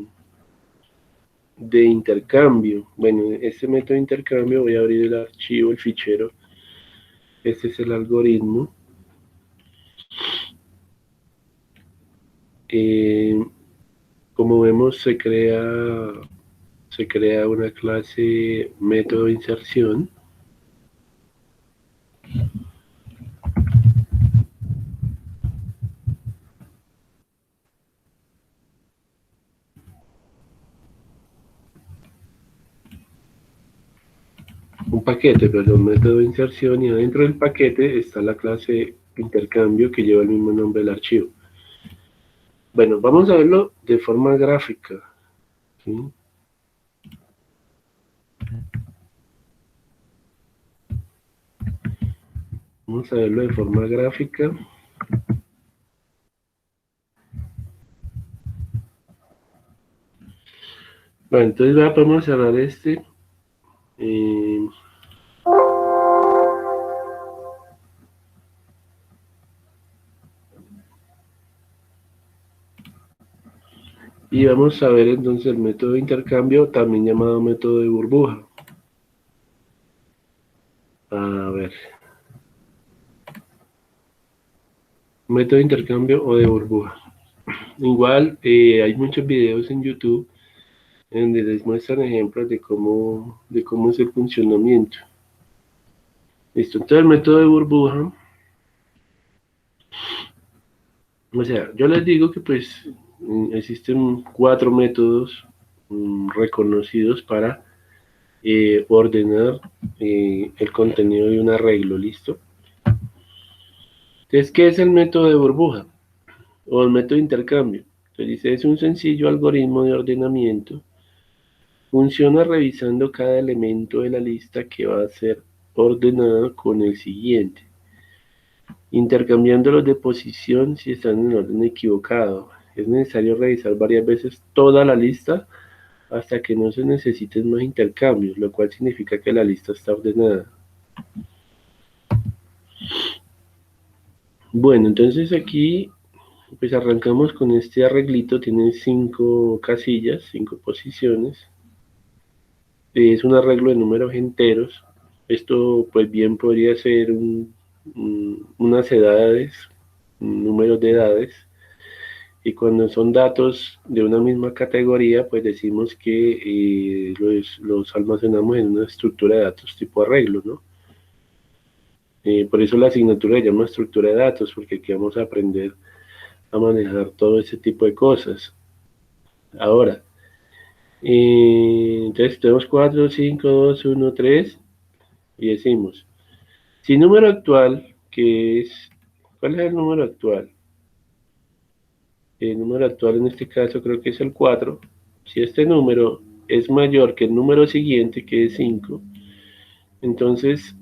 de intercambio. Bueno, este método de intercambio, voy a abrir el archivo, el fichero. Este es el algoritmo. Eh, Como vemos, se crea una clase método de inserción. Un paquete, perdón, método de inserción, y adentro del paquete está la clase intercambio que lleva el mismo nombre del archivo. Bueno, vamos a verlo de forma gráfica, ¿sí? Vamos a verlo de forma gráfica. Bueno, entonces ya podemos cerrar este. Eh, y vamos a ver entonces el método de intercambio, también llamado método de burbuja. A ver. Método de intercambio o de burbuja. Igual hay muchos videos en YouTube en donde les muestran ejemplos de cómo es el funcionamiento. Listo, entonces el método de burbuja, o sea, yo les digo que pues existen 4 métodos reconocidos para ordenar el contenido de un arreglo, ¿listo? Entonces, ¿qué es el método de burbuja o el método de intercambio? Entonces dice, es un sencillo algoritmo de ordenamiento. Funciona revisando cada elemento de la lista que va a ser ordenado con el siguiente, intercambiándolos de posición si están en orden equivocado. Es necesario revisar varias veces toda la lista hasta que no se necesiten más intercambios, lo cual significa que la lista está ordenada. Bueno, entonces aquí pues arrancamos con este arreglito, tiene 5 casillas, 5 posiciones. Es un arreglo de números enteros. Esto pues bien podría ser unas edades, números de edades. Y cuando son datos de una misma categoría, pues decimos que los almacenamos en una estructura de datos tipo arreglo, ¿no? Por eso la asignatura se llama estructura de datos, porque aquí vamos a aprender a manejar todo ese tipo de cosas. Ahora, entonces tenemos 4, 5, 2, 1, 3 y decimos, si número actual, que es, ¿cuál es el número actual? El número actual en este caso creo que es el 4. Si este número es mayor que el número siguiente, que es 5, entonces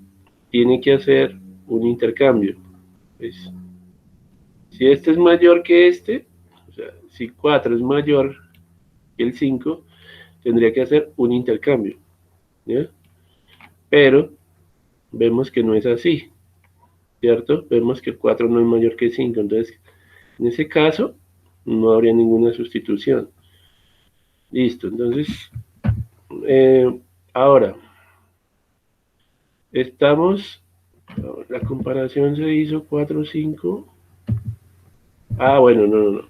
tiene que hacer un intercambio. Pues, si este es mayor que este, o sea, si 4 es mayor que el 5, tendría que hacer un intercambio, ¿ya? Pero vemos que no es así, ¿cierto? Vemos que el 4 no es mayor que 5, entonces en ese caso no habría ninguna sustitución. Listo, entonces, ahora, estamos, la comparación se hizo 4, 5. Ah, bueno, no, no, no.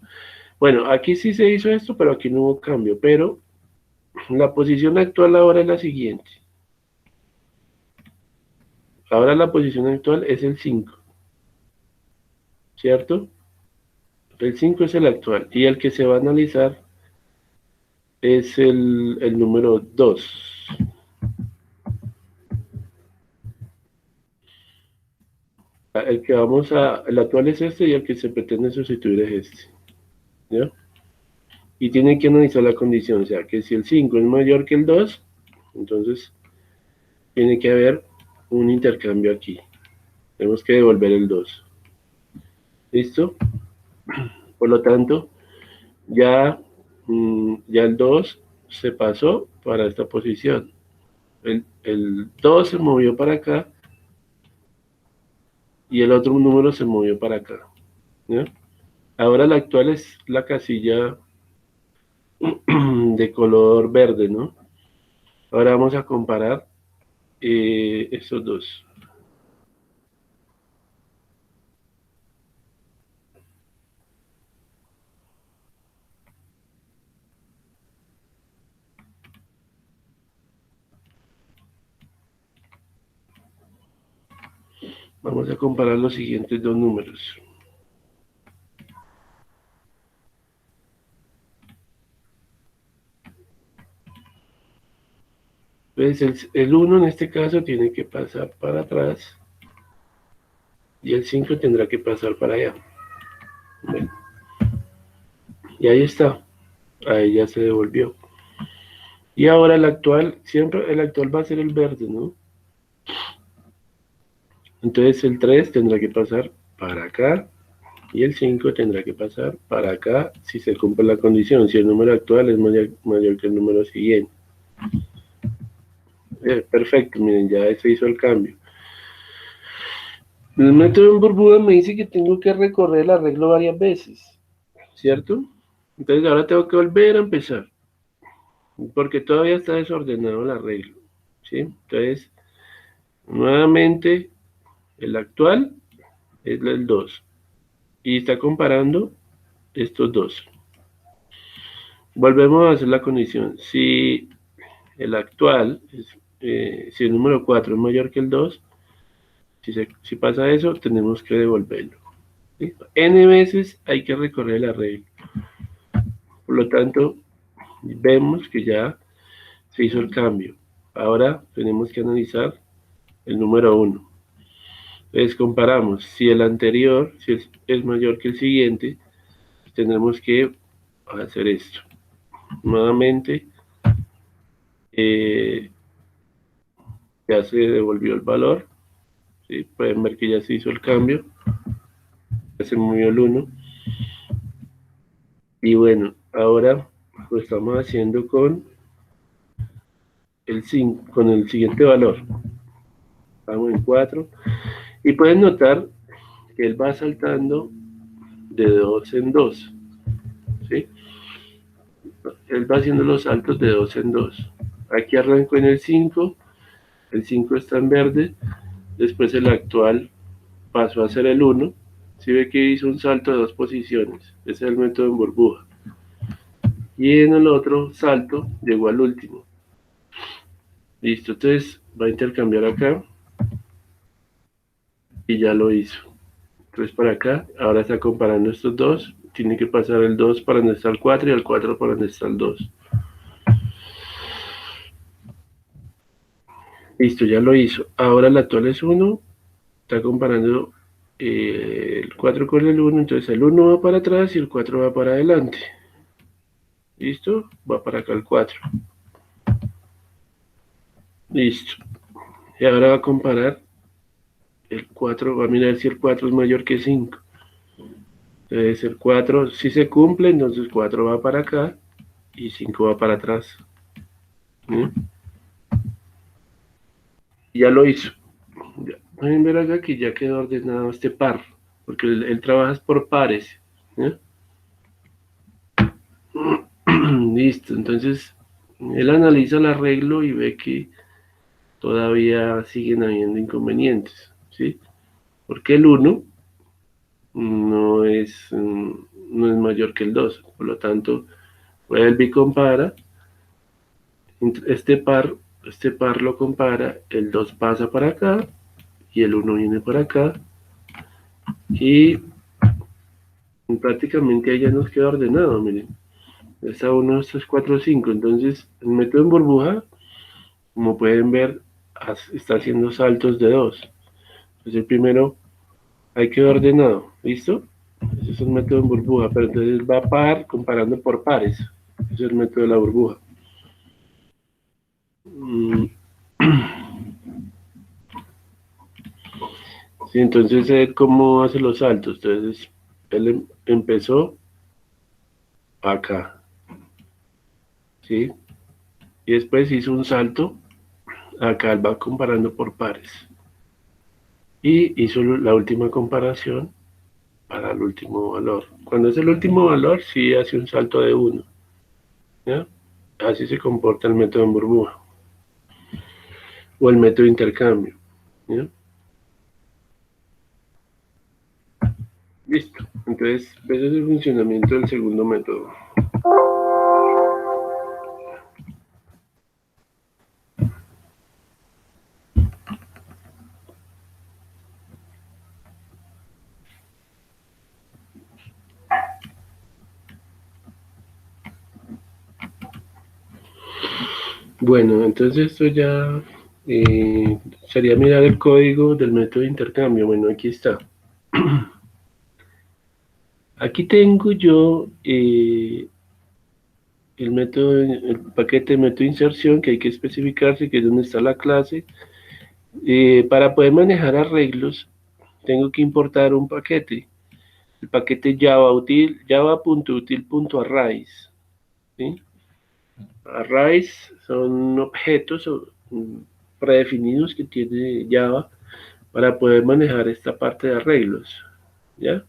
Bueno, aquí sí se hizo esto, pero aquí no hubo cambio, pero la posición actual ahora es la siguiente. Ahora la posición actual es el 5, ¿cierto? El 5 es el actual y el que se va a analizar es el número 2. El actual es este y el que se pretende sustituir es este, ¿ya? Y tiene que analizar la condición, o sea, que si el 5 es mayor que el 2, entonces tiene que haber un intercambio aquí. Tenemos que devolver el 2. ¿Listo? Por lo tanto, ya, ya el 2 se pasó para esta posición. El 2 se movió para acá y el otro número se movió para acá, ¿ya? Ahora la actual es la casilla de color verde, ¿no? Ahora vamos a comparar estos dos. Vamos a comparar los siguientes dos números. Entonces el 1 en este caso tiene que pasar para atrás y el 5 tendrá que pasar para allá. Bueno, y ahí está. Ahí ya se devolvió. Y ahora el actual, siempre el actual va a ser el verde, ¿no? Entonces el 3 tendrá que pasar para acá y el 5 tendrá que pasar para acá si se cumple la condición, si el número actual es mayor que el número siguiente. Perfecto, miren, ya se hizo el cambio. El método en burbuja me dice que tengo que recorrer el arreglo varias veces, ¿cierto? Entonces ahora tengo que volver a empezar, porque todavía está desordenado el arreglo, ¿sí? Entonces, nuevamente, el actual es el 2 y está comparando estos dos. Volvemos a hacer la condición. Si el actual, si el número 4 es mayor que el 2, si pasa eso, tenemos que devolverlo. ¿Listo? N veces hay que recorrer el arreglo. Por lo tanto, vemos que ya se hizo el cambio. Ahora tenemos que analizar el número 1. Entonces comparamos. Si el anterior es mayor que el siguiente, tendremos que hacer esto. Nuevamente, eh, ya se devolvió el valor. ¿Sí? Pueden ver que ya se hizo el cambio. Ya se movió el 1. Y bueno, ahora lo estamos haciendo con el 5, con el siguiente valor. Estamos en 4. Y pueden notar que él va saltando de 2 en 2. ¿Sí? Él va haciendo los saltos de 2 en 2. Aquí arrancó en el 5 está en verde, después el actual pasó a ser el 1. Si ve que hizo un salto de 2 posiciones, ese es el método en burbuja. Y en el otro salto llegó al último. Listo, entonces va a intercambiar acá y ya lo hizo. Entonces para acá, ahora está comparando estos dos. Tiene que pasar el 2 para donde está el 4 y el 4 para donde está el 2. Listo, ya lo hizo. Ahora el actual es 1. Está comparando el 4 con el 1. Entonces el 1 va para atrás y el 4 va para adelante. Listo, va para acá el 4. Listo. Y ahora va a comparar el 4, va a mirar si el 4 es mayor que 5. Entonces el 4, si se cumple, entonces 4 va para acá y 5 va para atrás. ¿Sí? Ya lo hizo. Ya. Pueden ver acá que ya quedó ordenado este par, porque él trabaja por pares. ¿Sí? Listo, entonces él analiza el arreglo y ve que todavía siguen habiendo inconvenientes, ¿sí? Porque el 1 no es mayor que el 2, por lo tanto, vuelve y compara, este par, este par lo compara, el 2 pasa para acá y el 1 viene por acá y prácticamente ahí ya nos queda ordenado, miren, está 1, 2, 3, 4, 5, entonces el método en burbuja, como pueden ver, está haciendo saltos de 2, entonces el primero hay que ordenado, ¿listo? Ese es el método en burbuja, pero entonces va a par comparando por pares, ese es el método de la burbuja. Sí, entonces cómo hace los saltos, entonces él empezó acá, ¿sí? Y después hizo un salto, acá él va comparando por pares. Y hizo la última comparación para el último valor. Cuando es el último valor, sí hace un salto de 1, ¿ya? Así se comporta el método en burbuja o el método de intercambio, ¿ya? Listo. Entonces, ese es el funcionamiento del segundo método. Bueno, entonces esto ya sería mirar el código del método de intercambio. Bueno, aquí está. Aquí tengo yo el método, el paquete de método de inserción que hay que especificarse, que es donde está la clase. Para poder manejar arreglos, tengo que importar un paquete. El paquete java.util.arrays. ¿Sí? Arrays son objetos predefinidos que tiene Java para poder manejar esta parte de arreglos. ¿Ya?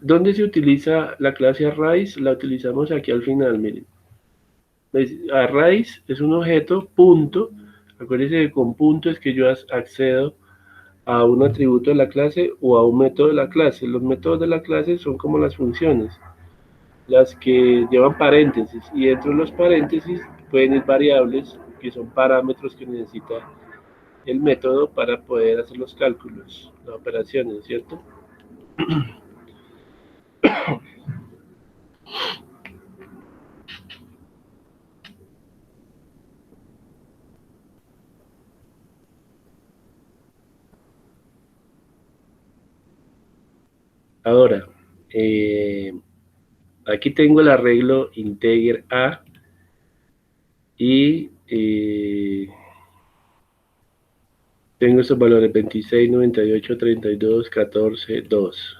¿Dónde se utiliza la clase Arrays? La utilizamos aquí al final, miren. Arrays es un objeto, punto. Acuérdense que con punto es que yo accedo a un atributo de la clase o a un método de la clase. Los métodos de la clase son como las funciones, las que llevan paréntesis, y dentro de los paréntesis pueden ir variables que son parámetros que necesita el método para poder hacer los cálculos, las operaciones, ¿cierto? Ahora, aquí tengo el arreglo integer A y tengo estos valores 26, 98, 32, 14, 2.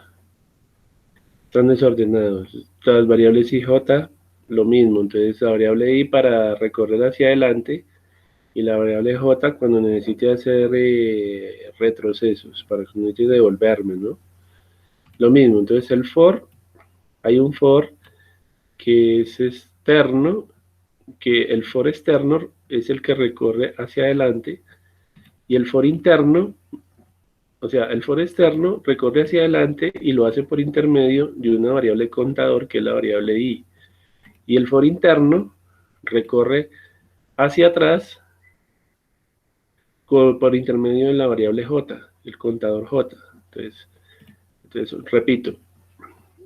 Están desordenados. Las variables i, j, lo mismo. Entonces la variable i para recorrer hacia adelante y la variable j cuando necesite hacer retrocesos, para que necesite devolverme, ¿no? Lo mismo. Entonces el for, hay un for que es externo, que el for externo es el que recorre hacia adelante y el for interno, o sea, el for externo recorre hacia adelante y lo hace por intermedio de una variable contador que es la variable i. Y el for interno recorre hacia atrás por intermedio de la variable j, el contador j. Entonces repito,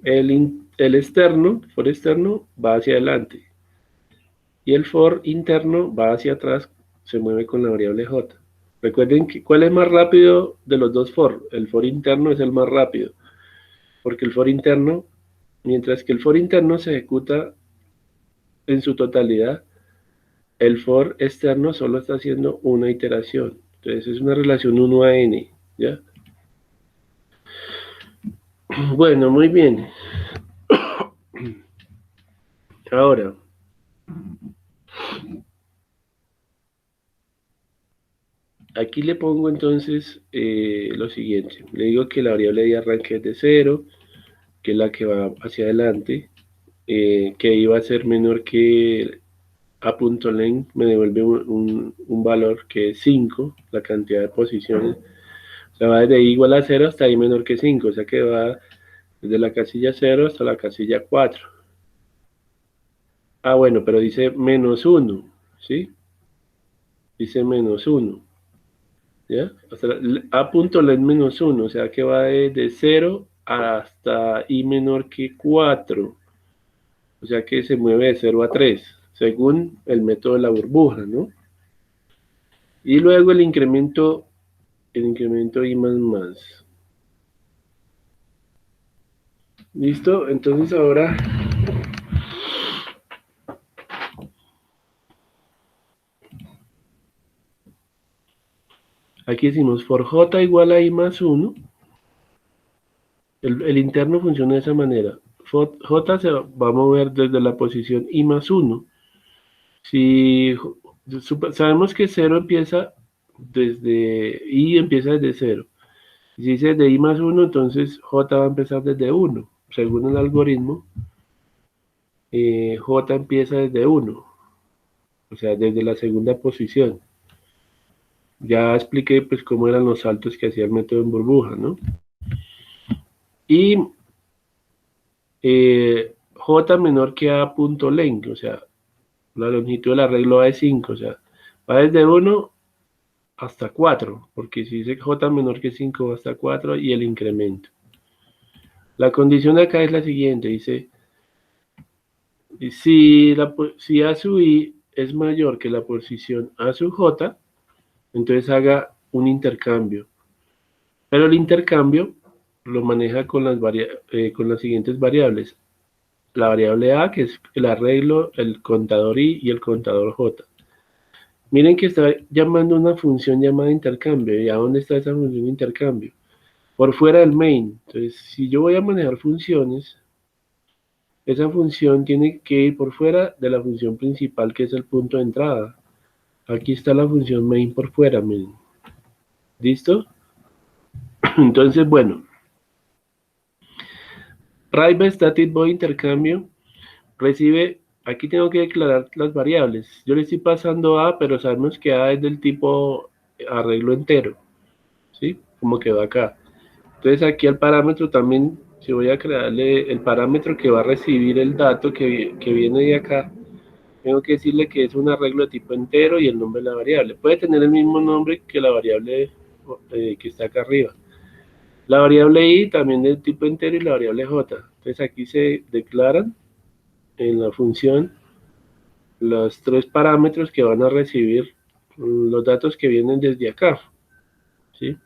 el externo, for externo, va hacia adelante. Y el for interno va hacia atrás, se mueve con la variable j. Recuerden que cuál es más rápido de los dos for. El for interno es el más rápido, porque el for interno, mientras que el for interno se ejecuta en su totalidad, el for externo solo está haciendo una iteración. Entonces es una relación 1 a n, ¿ya? Bueno, muy bien. Ahora, aquí le pongo entonces lo siguiente. Le digo que la variable de arranque es de 0, que es la que va hacia adelante, que iba a ser menor que a.length, me devuelve un valor que es 5, la cantidad de posiciones. O sea, va desde i igual a 0 hasta i menor que 5, o sea que va desde la casilla 0 hasta la casilla 4. Ah, bueno, pero dice menos 1, ¿sí? Dice menos 1, ¿ya? Hasta a.length menos 1, o sea que va de 0 hasta i menor que 4. O sea que se mueve de 0 a 3, según el método de la burbuja, ¿no? Y luego el incremento I más más. ¿Listo? Entonces ahora, aquí decimos for j igual a I más 1. El interno funciona de esa manera. J se va a mover desde la posición I más 1. Si sabemos que 0 empieza desde I, empieza desde 0. Si dice de I más 1, entonces J va a empezar desde 1. Según el algoritmo, J empieza desde 1, o sea, desde la segunda posición. Ya expliqué pues cómo eran los saltos que hacía el método en burbuja, ¿no? Y J menor que A.length, o sea, la longitud del arreglo va de 5, o sea, va desde 1 hasta 4, porque si dice J menor que 5 va hasta 4 y el incremento. La condición de acá es la siguiente, dice, si A sub I es mayor que la posición A sub J, entonces haga un intercambio. Pero el intercambio lo maneja con las siguientes variables. La variable A, que es el arreglo, el contador I y el contador J. Miren que está llamando una función llamada intercambio. ¿Y a dónde está esa función de intercambio? Por fuera del main. Entonces, si yo voy a manejar funciones, esa función tiene que ir por fuera de la función principal, que es el punto de entrada. Aquí está la función main por fuera, miren. ¿Listo? Entonces, bueno, write static void intercambio recibe, aquí tengo que declarar las variables. Yo le estoy pasando A, pero sabemos que A es del tipo arreglo entero, ¿sí? Como quedó acá. Entonces aquí al parámetro también, si voy a crearle el parámetro que va a recibir el dato que viene de acá, tengo que decirle que es un arreglo de tipo entero y el nombre de la variable. Puede tener el mismo nombre que la variable que está acá arriba. La variable I también de tipo entero y la variable J. Entonces aquí se declaran en la función los tres parámetros que van a recibir los datos que vienen desde acá, ¿sí?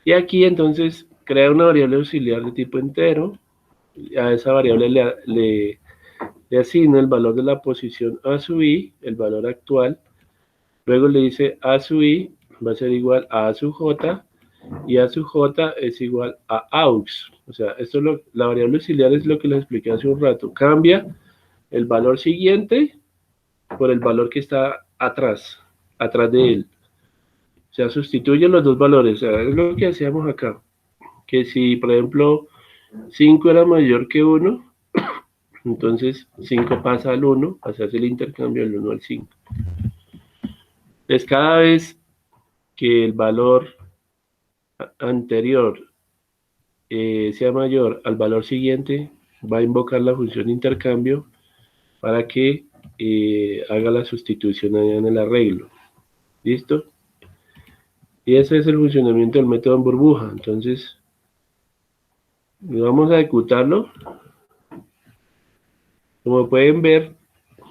Y aquí entonces crea una variable auxiliar de tipo entero, a esa variable le asigna el valor de la posición A sub I, el valor actual, luego le dice A sub I va a ser igual a sub J, y A sub J es igual a AUX, o sea, la variable auxiliar es lo que les expliqué hace un rato, cambia el valor siguiente por el valor que está atrás de él. O sea, sustituye los dos valores. O sea, es lo que hacíamos acá. Que si, por ejemplo, 5 era mayor que 1, entonces 5 pasa al 1, hace el intercambio del 1 al 5. Entonces, cada vez que el valor anterior sea mayor al valor siguiente, va a invocar la función de intercambio para que haga la sustitución allá en el arreglo. ¿Listo? Y ese es el funcionamiento del método en burbuja. Entonces, vamos a ejecutarlo. Como pueden ver,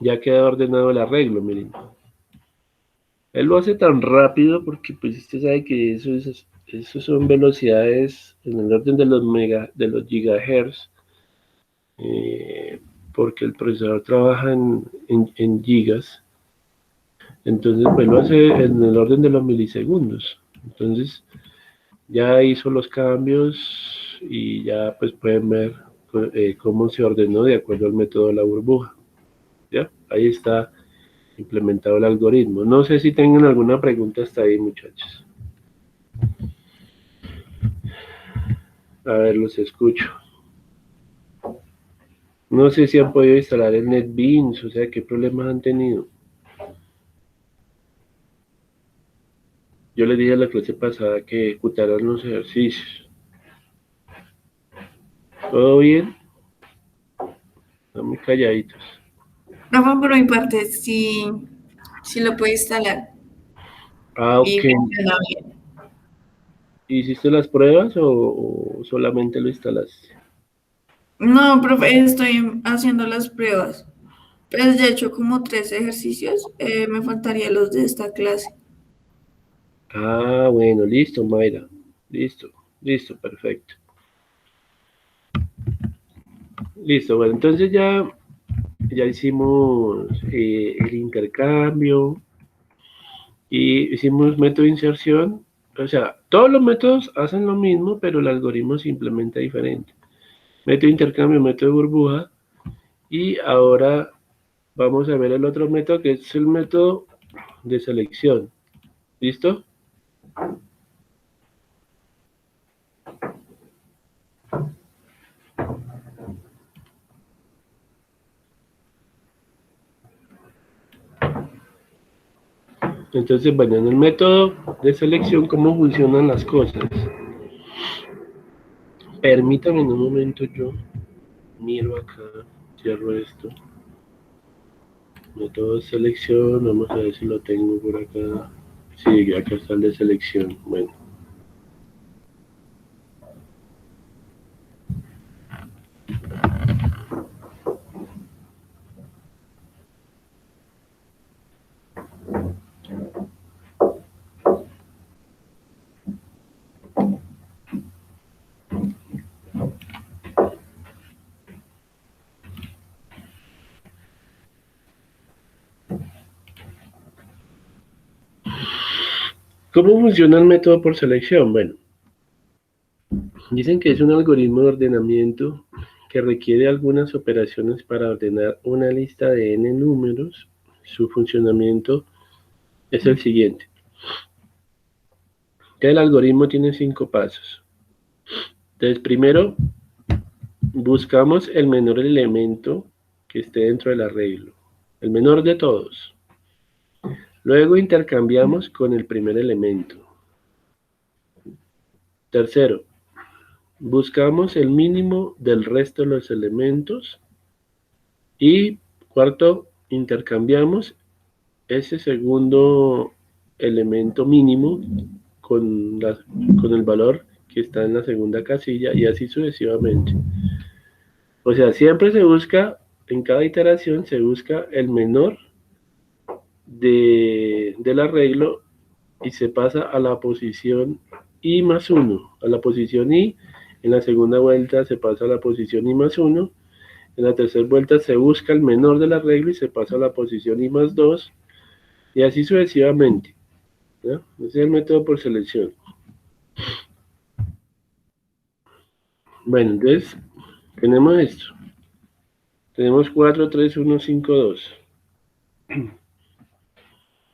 ya queda ordenado el arreglo, miren. Él lo hace tan rápido porque pues usted sabe que eso son velocidades en el orden de los gigahertz, porque el procesador trabaja en gigas. Entonces, pues lo hace en el orden de los milisegundos. Entonces, ya hizo los cambios y ya pues pueden ver cómo se ordenó de acuerdo al método de la burbuja. ¿Ya? Ahí está implementado el algoritmo. No sé si tengan alguna pregunta hasta ahí, muchachos. A ver, los escucho. No sé si han podido instalar el NetBeans, o sea, ¿qué problemas han tenido? Yo les dije en la clase pasada que ejecutaran los ejercicios. ¿Todo bien? Están muy calladitos. Rafa, por mi parte, sí lo puedo instalar Ah, y ok. funciona bien. ¿Hiciste las pruebas o solamente lo instalaste? No, profe, estoy haciendo las pruebas. Pues ya he hecho como 3 ejercicios. Me faltarían los de esta clase. Ah, bueno, listo, Mayra. Listo, listo, perfecto. Listo, bueno, entonces ya hicimos el intercambio y hicimos método de inserción. O sea, todos los métodos hacen lo mismo, pero el algoritmo se implementa diferente. Método de intercambio, método de burbuja. Y ahora vamos a ver el otro método que es el método de selección. ¿Listo? Entonces, bueno, en el método de selección, ¿cómo funcionan las cosas? Permítame en un momento, yo miro acá, cierro esto. Método de selección, vamos a ver si lo tengo por acá. Sí, acá está el de selección. Bueno, ¿cómo funciona el método por selección? Bueno, dicen que es un algoritmo de ordenamiento que requiere algunas operaciones para ordenar una lista de n números. Su funcionamiento es el siguiente. El algoritmo tiene 5 pasos. Entonces, primero buscamos el menor elemento que esté dentro del arreglo, el menor de todos. Luego intercambiamos con el primer elemento. Tercero, buscamos el mínimo del resto de los elementos. Y cuarto, intercambiamos ese segundo elemento mínimo con, con el valor que está en la segunda casilla y así sucesivamente. O sea, siempre se busca, en cada iteración se busca el menor del arreglo y se pasa a la posición i más 1, a la posición i. En la segunda vuelta se pasa a la posición i más 1. En la tercera vuelta se busca el menor del arreglo y se pasa a la posición i más 2. Y así sucesivamente. ¿Ya? Ese es el método por selección. Bueno, entonces tenemos esto. Tenemos 4, 3, 1, 5, 2.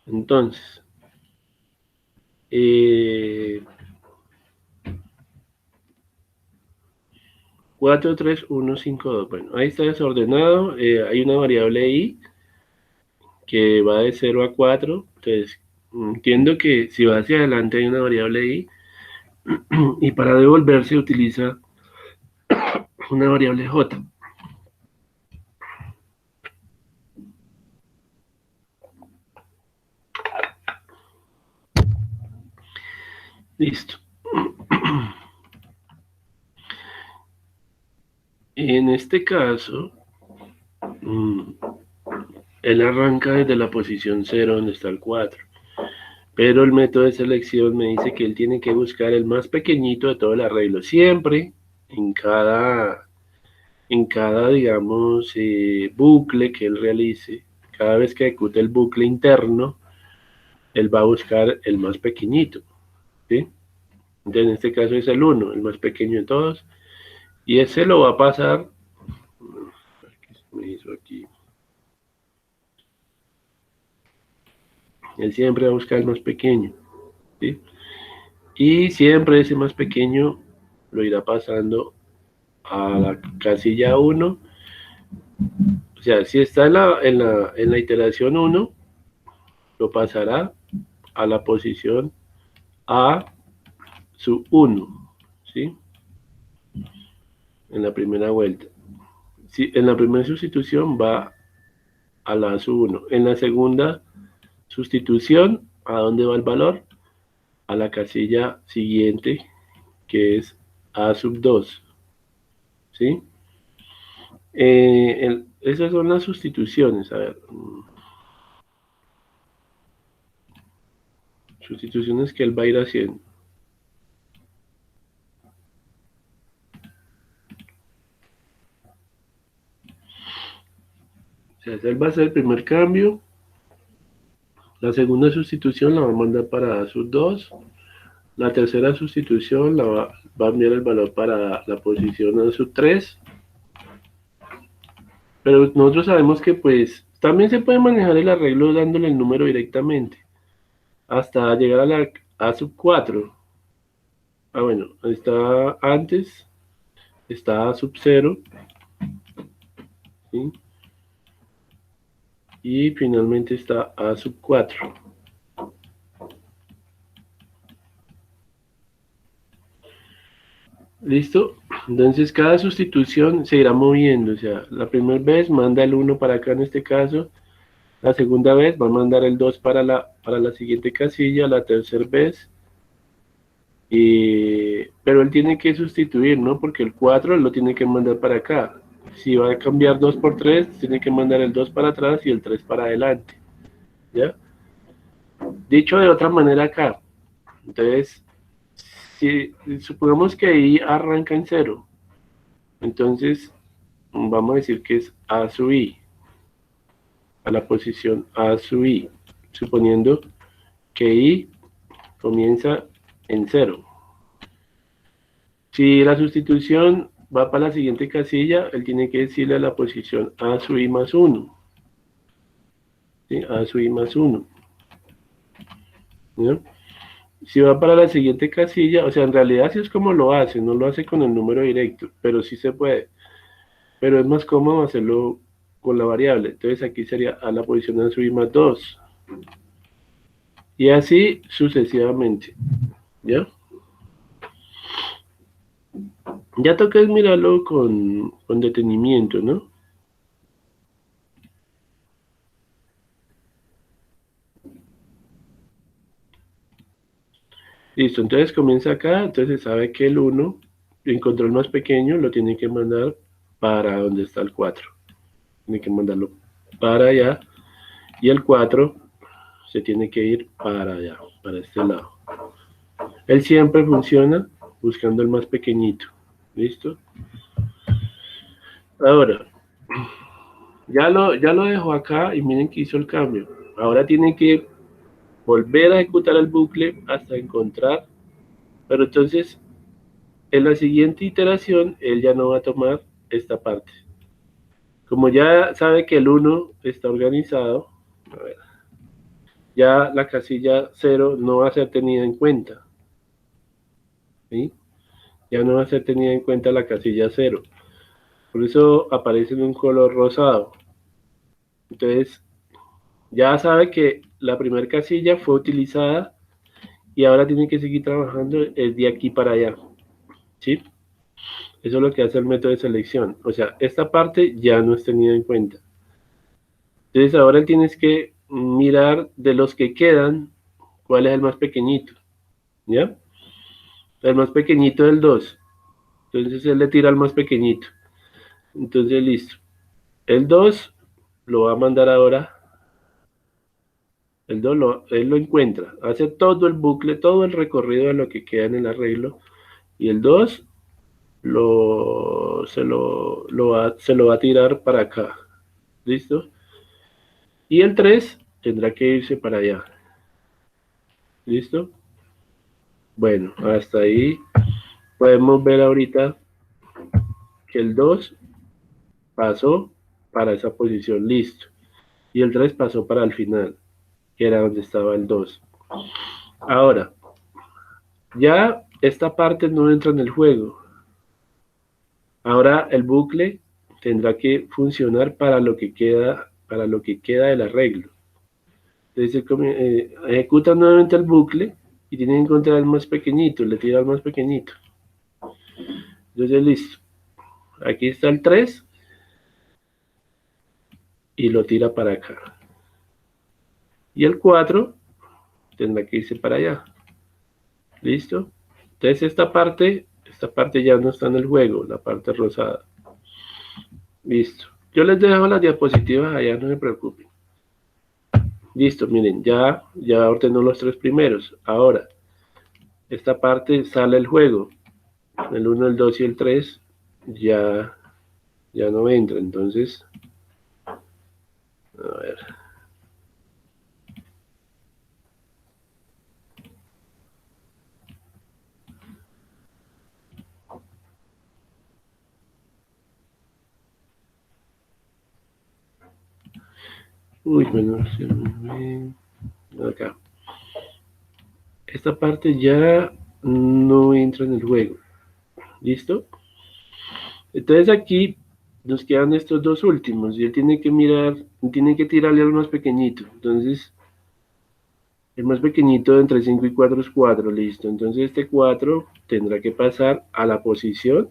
Entonces, eh, 4, 3, 1, 5, 2. Bueno, ahí está desordenado. Hay una variable i que va de 0 a 4. Entonces, entiendo que si va hacia adelante hay una variable i y para devolverse utiliza una variable j. Listo. En este caso, él arranca desde la posición 0 donde está el 4. Pero el método de selección me dice que él tiene que buscar el más pequeñito de todo el arreglo. Siempre en cada digamos, bucle que él realice, cada vez que ejecute el bucle interno, él va a buscar el más pequeñito, ¿sí? Entonces, en este caso es el 1, el más pequeño de todos, y ese lo va a pasar, ¿qué se me hizo aquí? Él siempre va a buscar el más pequeño, ¿sí? Y siempre ese más pequeño lo irá pasando a la casilla 1. O sea, si está en la iteración 1, lo pasará a la posición A sub 1, ¿sí? En la primera vuelta. Si en la primera sustitución va a la sub 1. En la segunda sustitución, ¿a dónde va el valor? A la casilla siguiente, que es A sub 2, ¿sí? Esas son las sustituciones. A ver, sustituciones que él va a ir haciendo. O sea, él va a hacer el primer cambio. La segunda sustitución la va a mandar para A sub 2. La tercera sustitución va a enviar el valor para la posición A sub 3. Pero nosotros sabemos que pues también se puede manejar el arreglo dándole el número directamente. Hasta llegar a la A sub 4. Ah, bueno, está antes, está A sub 0. ¿Sí? Y finalmente está A sub 4. ¿Listo? Entonces cada sustitución se irá moviendo. O sea, la primera vez manda el 1 para acá en este caso. La segunda vez va a mandar el 2 para la siguiente casilla. La tercera vez. Pero él tiene que sustituir, ¿no? Porque el 4 lo tiene que mandar para acá. Si va a cambiar 2 por 3, tiene que mandar el 2 para atrás y el 3 para adelante. ¿Ya? Dicho de otra manera acá. Entonces, si supongamos que ahí arranca en 0, entonces vamos a decir que es A sub I, a la posición A sub I, suponiendo que I comienza en 0. Si la sustitución va para la siguiente casilla, él tiene que decirle a la posición A sub I más 1. ¿Sí? A sub I más 1. ¿No? Si va para la siguiente casilla, o sea, en realidad sí es como lo hace, no lo hace con el número directo, pero sí se puede. Pero es más cómodo hacerlo con la variable. Entonces aquí sería a la posición A sub I más 2. Y así sucesivamente. ¿Ya? Ya toca es mirarlo con detenimiento, ¿no? Listo, entonces comienza acá, entonces sabe que el 1 encontró el más pequeño, lo tiene que mandar para donde está el 4. Tiene que mandarlo para allá. Y el 4 se tiene que ir para allá, para este lado. Él siempre funciona buscando el más pequeñito. ¿Listo? Ahora, ya lo dejó acá y miren que hizo el cambio. Ahora tiene que volver a ejecutar el bucle hasta encontrar. Pero entonces, en la siguiente iteración, él ya no va a tomar esta parte. Como ya sabe que el 1 está organizado, a ver, ya la casilla 0 no va a ser tenida en cuenta. ¿Sí? Ya no va a ser tenida en cuenta la casilla 0. Por eso aparece en un color rosado. Entonces, ya sabe que la primera casilla fue utilizada y ahora tiene que seguir trabajando de aquí para allá. ¿Sí? Eso es lo que hace el método de selección. O sea, esta parte ya no es tenida en cuenta. Entonces, ahora tienes que mirar de los que quedan, cuál es el más pequeñito. ¿Ya? El más pequeñito del 2. Entonces, él le tira al más pequeñito. Entonces, listo. El 2 lo va a mandar ahora. El 2 él lo encuentra. Hace todo el bucle, todo el recorrido de lo que queda en el arreglo. Y el 2 se lo va a tirar para acá. ¿Listo? Y el 3 tendrá que irse para allá. ¿Listo? Bueno, hasta ahí podemos ver ahorita que el 2 pasó para esa posición, listo. Y el 3 pasó para el final, que era donde estaba el 2. Ahora, ya esta parte no entra en el juego. Ahora el bucle tendrá que funcionar para lo que queda del arreglo. Entonces ejecuta nuevamente el bucle y tiene que encontrar el más pequeñito, le tira al más pequeñito. Entonces listo. Aquí está el 3 y lo tira para acá. Y el 4 tendrá que irse para allá. ¿Listo? Entonces esta parte ya no está en el juego, la parte rosada. Listo. Yo les dejo las diapositivas allá, no se preocupen. Listo, miren, ya ordenó los 3 primeros. Ahora, esta parte sale el juego. El 1, el 2 y el 3 ya no entra. Entonces, a ver. Uy, bueno, se me ve acá. Esta parte ya no entra en el juego. ¿Listo? Entonces aquí nos quedan estos dos últimos y él tiene que mirar, tiene que tirarle al más pequeñito. Entonces, el más pequeñito de entre 5 y 4 es 4, listo. Entonces este 4 tendrá que pasar a la posición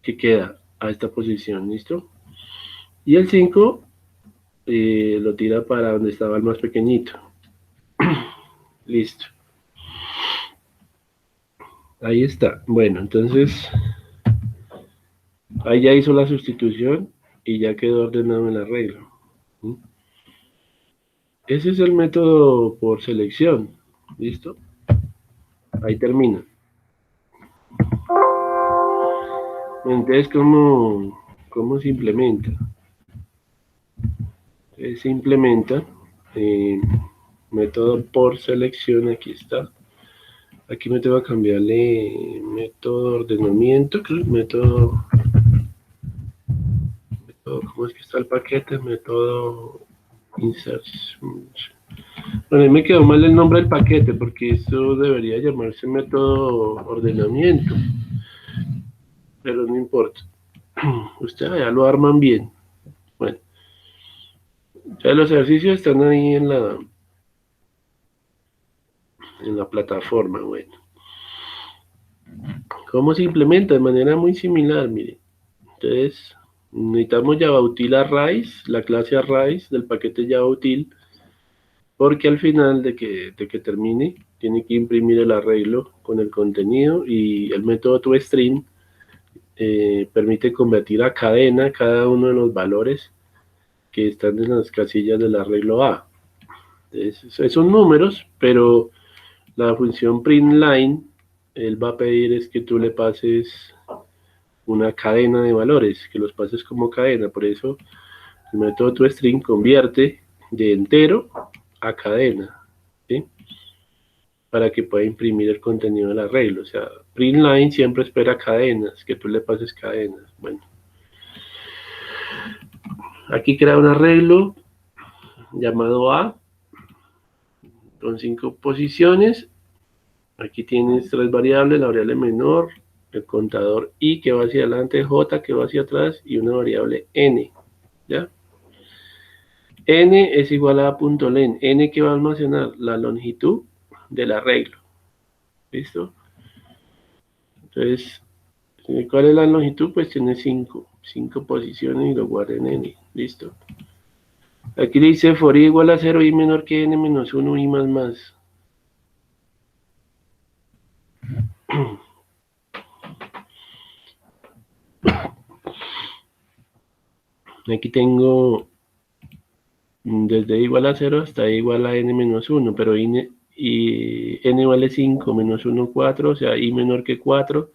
que queda, a esta posición, ¿listo? Y el 5 lo tira para donde estaba el más pequeñito. Listo. Ahí está. Bueno, entonces ahí ya hizo la sustitución y ya quedó ordenado el arreglo. ¿Sí? Ese es el método por selección. ¿Listo? Ahí termina. Entonces, ¿cómo se implementa? Se implementa método por selección, aquí está. Aquí me tengo que cambiarle método de ordenamiento, creo, método, ¿cómo es que está el paquete? Método insert. Bueno, a mí me quedó mal el nombre del paquete porque eso debería llamarse método ordenamiento, pero no importa. Ustedes ya lo arman bien. Bueno, ya los ejercicios están ahí en la plataforma. Bueno, ¿cómo se implementa? De manera muy similar, miren. Entonces, necesitamos JavaUtil Arrays, la clase Arrays del paquete JavaUtil, porque al final de que termine, tiene que imprimir el arreglo con el contenido y el método toString permite convertir a cadena cada uno de los valores que están en las casillas del arreglo A. Entonces, son números, pero la función printLine, él va a pedir es que tú le pases una cadena de valores, que los pases como cadena. Por eso el método toString convierte de entero a cadena, ¿sí? Para que pueda imprimir el contenido del arreglo. O sea, printLine siempre espera cadenas, que tú le pases cadenas. Bueno, aquí crea un arreglo llamado A, con 5 posiciones. Aquí tienes 3 variables, la variable menor, el contador I que va hacia adelante, J que va hacia atrás y una variable N, ¿ya? N es igual a .len, N que va a almacenar la longitud del arreglo, ¿listo? Entonces, ¿cuál es la longitud? Pues tiene 5 posiciones y lo guarda en N, ¿listo? Aquí le dice for I igual a 0, I menor que N menos 1, I más más. Aquí tengo desde igual a 0 hasta igual a n menos 1, pero n vale 5, menos 1, 4, o sea, i menor que 4, o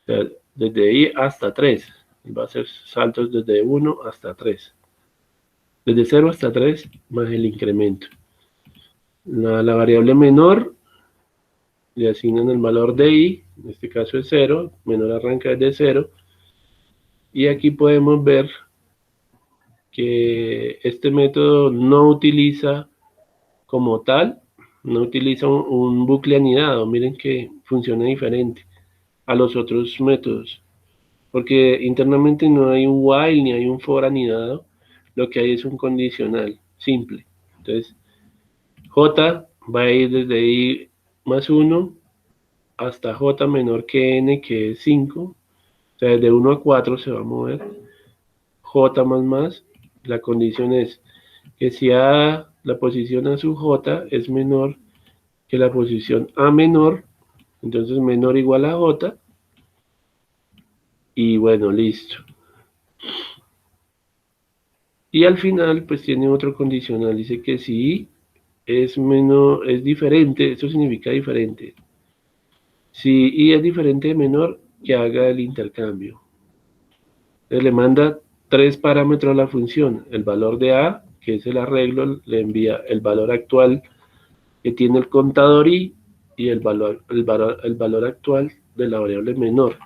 sea, desde i hasta 3, va a ser saltos desde 1 hasta 3, desde 0 hasta 3 más el incremento. La variable menor le asignan el valor de i, en este caso es 0, menor arranca desde 0, y aquí podemos ver que este método no utiliza como tal, no utiliza un bucle anidado, miren que funciona diferente a los otros métodos, porque internamente no hay un while ni hay un for anidado, lo que hay es un condicional simple. Entonces, j va a ir desde i más 1 hasta j menor que n, que es 5, o sea, desde 1 a 4 se va a mover, j más, la condición es que si a, la posición a sub j es menor que la posición a menor, entonces menor igual a j, y bueno, listo. Y al final, pues tiene otro condicional, dice que si es menor, es diferente, eso significa diferente. Si i es diferente de menor, que haga el intercambio. Entonces le manda 3 parámetros a la función, el valor de a, que es el arreglo, le envía el valor actual que tiene el contador i, y el valor actual de la variable menor.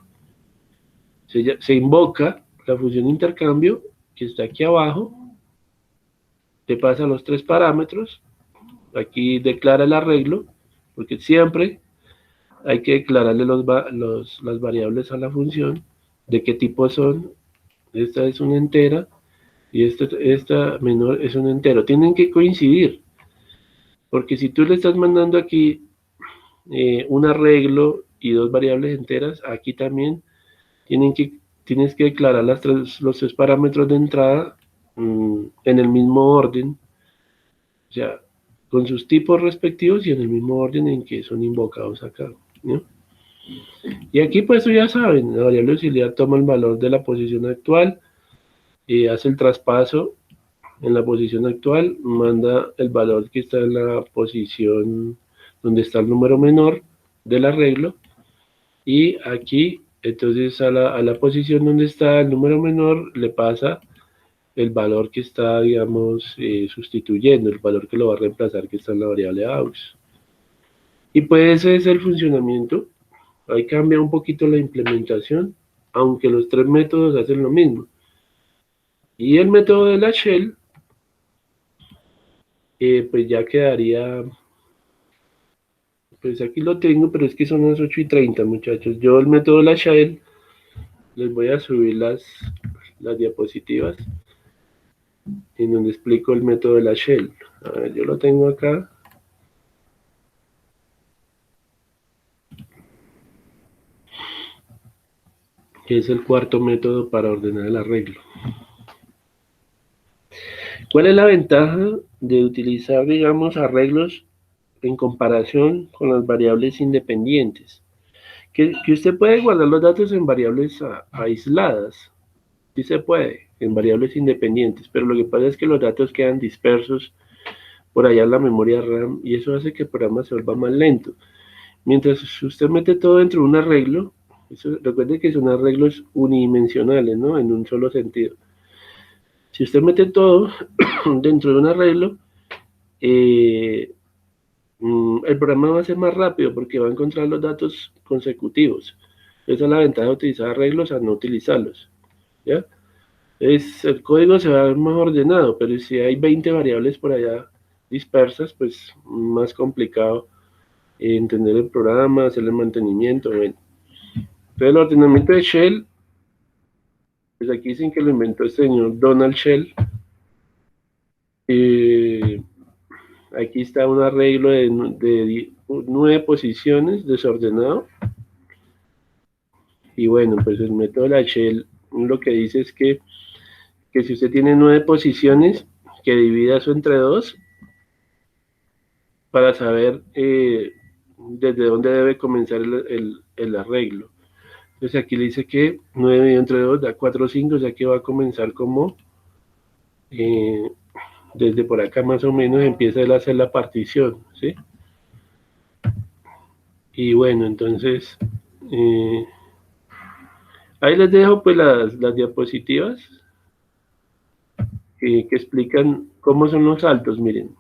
Se invoca la función intercambio, que está aquí abajo, te pasa los 3 parámetros, aquí declara el arreglo, porque siempre hay que declararle las variables a la función, de qué tipo son. Esta es una entera y esta menor es un entero. Tienen que coincidir, porque si tú le estás mandando aquí un arreglo y 2 variables enteras, aquí también tienes que declarar los 3 parámetros de entrada en el mismo orden, o sea, con sus tipos respectivos y en el mismo orden en que son invocados acá, ¿no? Y aquí pues ya saben, la variable auxiliar toma el valor de la posición actual y hace el traspaso en la posición actual, manda el valor que está en la posición donde está el número menor del arreglo, y aquí entonces a la posición donde está el número menor le pasa el valor que está, digamos, sustituyendo, el valor que lo va a reemplazar, que está en la variable aux. Y pues ese es el funcionamiento. Ahí cambia un poquito la implementación, aunque los 3 métodos hacen lo mismo. Y el método de la shell, pues ya quedaría, pues aquí lo tengo, pero es que son las 8:30, muchachos. Yo el método de la shell, les voy a subir las diapositivas en donde explico el método de la shell. A ver, yo lo tengo acá. Que es el cuarto método para ordenar el arreglo. ¿Cuál es la ventaja de utilizar, digamos, arreglos en comparación con las variables independientes? Que usted puede guardar los datos en variables aisladas, sí se puede, en variables independientes, pero lo que pasa es que los datos quedan dispersos por allá en la memoria RAM y eso hace que el programa se vuelva más lento. Mientras usted mete todo dentro de un arreglo, recuerde que son arreglos unidimensionales, ¿no? En un solo sentido. Si usted mete todo dentro de un arreglo, el programa va a ser más rápido porque va a encontrar los datos consecutivos. Esa es la ventaja de utilizar arreglos a no utilizarlos, ¿ya? El código se va a ver más ordenado, pero si hay 20 variables por allá dispersas, pues más complicado entender el programa, hacer el mantenimiento. Bueno. Entonces el ordenamiento de Shell, pues aquí dicen que lo inventó el señor Donald Shell. Aquí está un arreglo de 9 posiciones desordenado. Y bueno, pues el método de la Shell lo que dice es que si usted tiene 9 posiciones, que divida eso entre 2 para saber desde dónde debe comenzar el arreglo. Entonces aquí le dice que 9 dividido entre 2 da 4 o 5, o sea que va a comenzar como desde por acá más o menos empieza él a hacer la partición, ¿sí? Y bueno, entonces ahí les dejo pues las diapositivas que explican cómo son los saltos. Miren,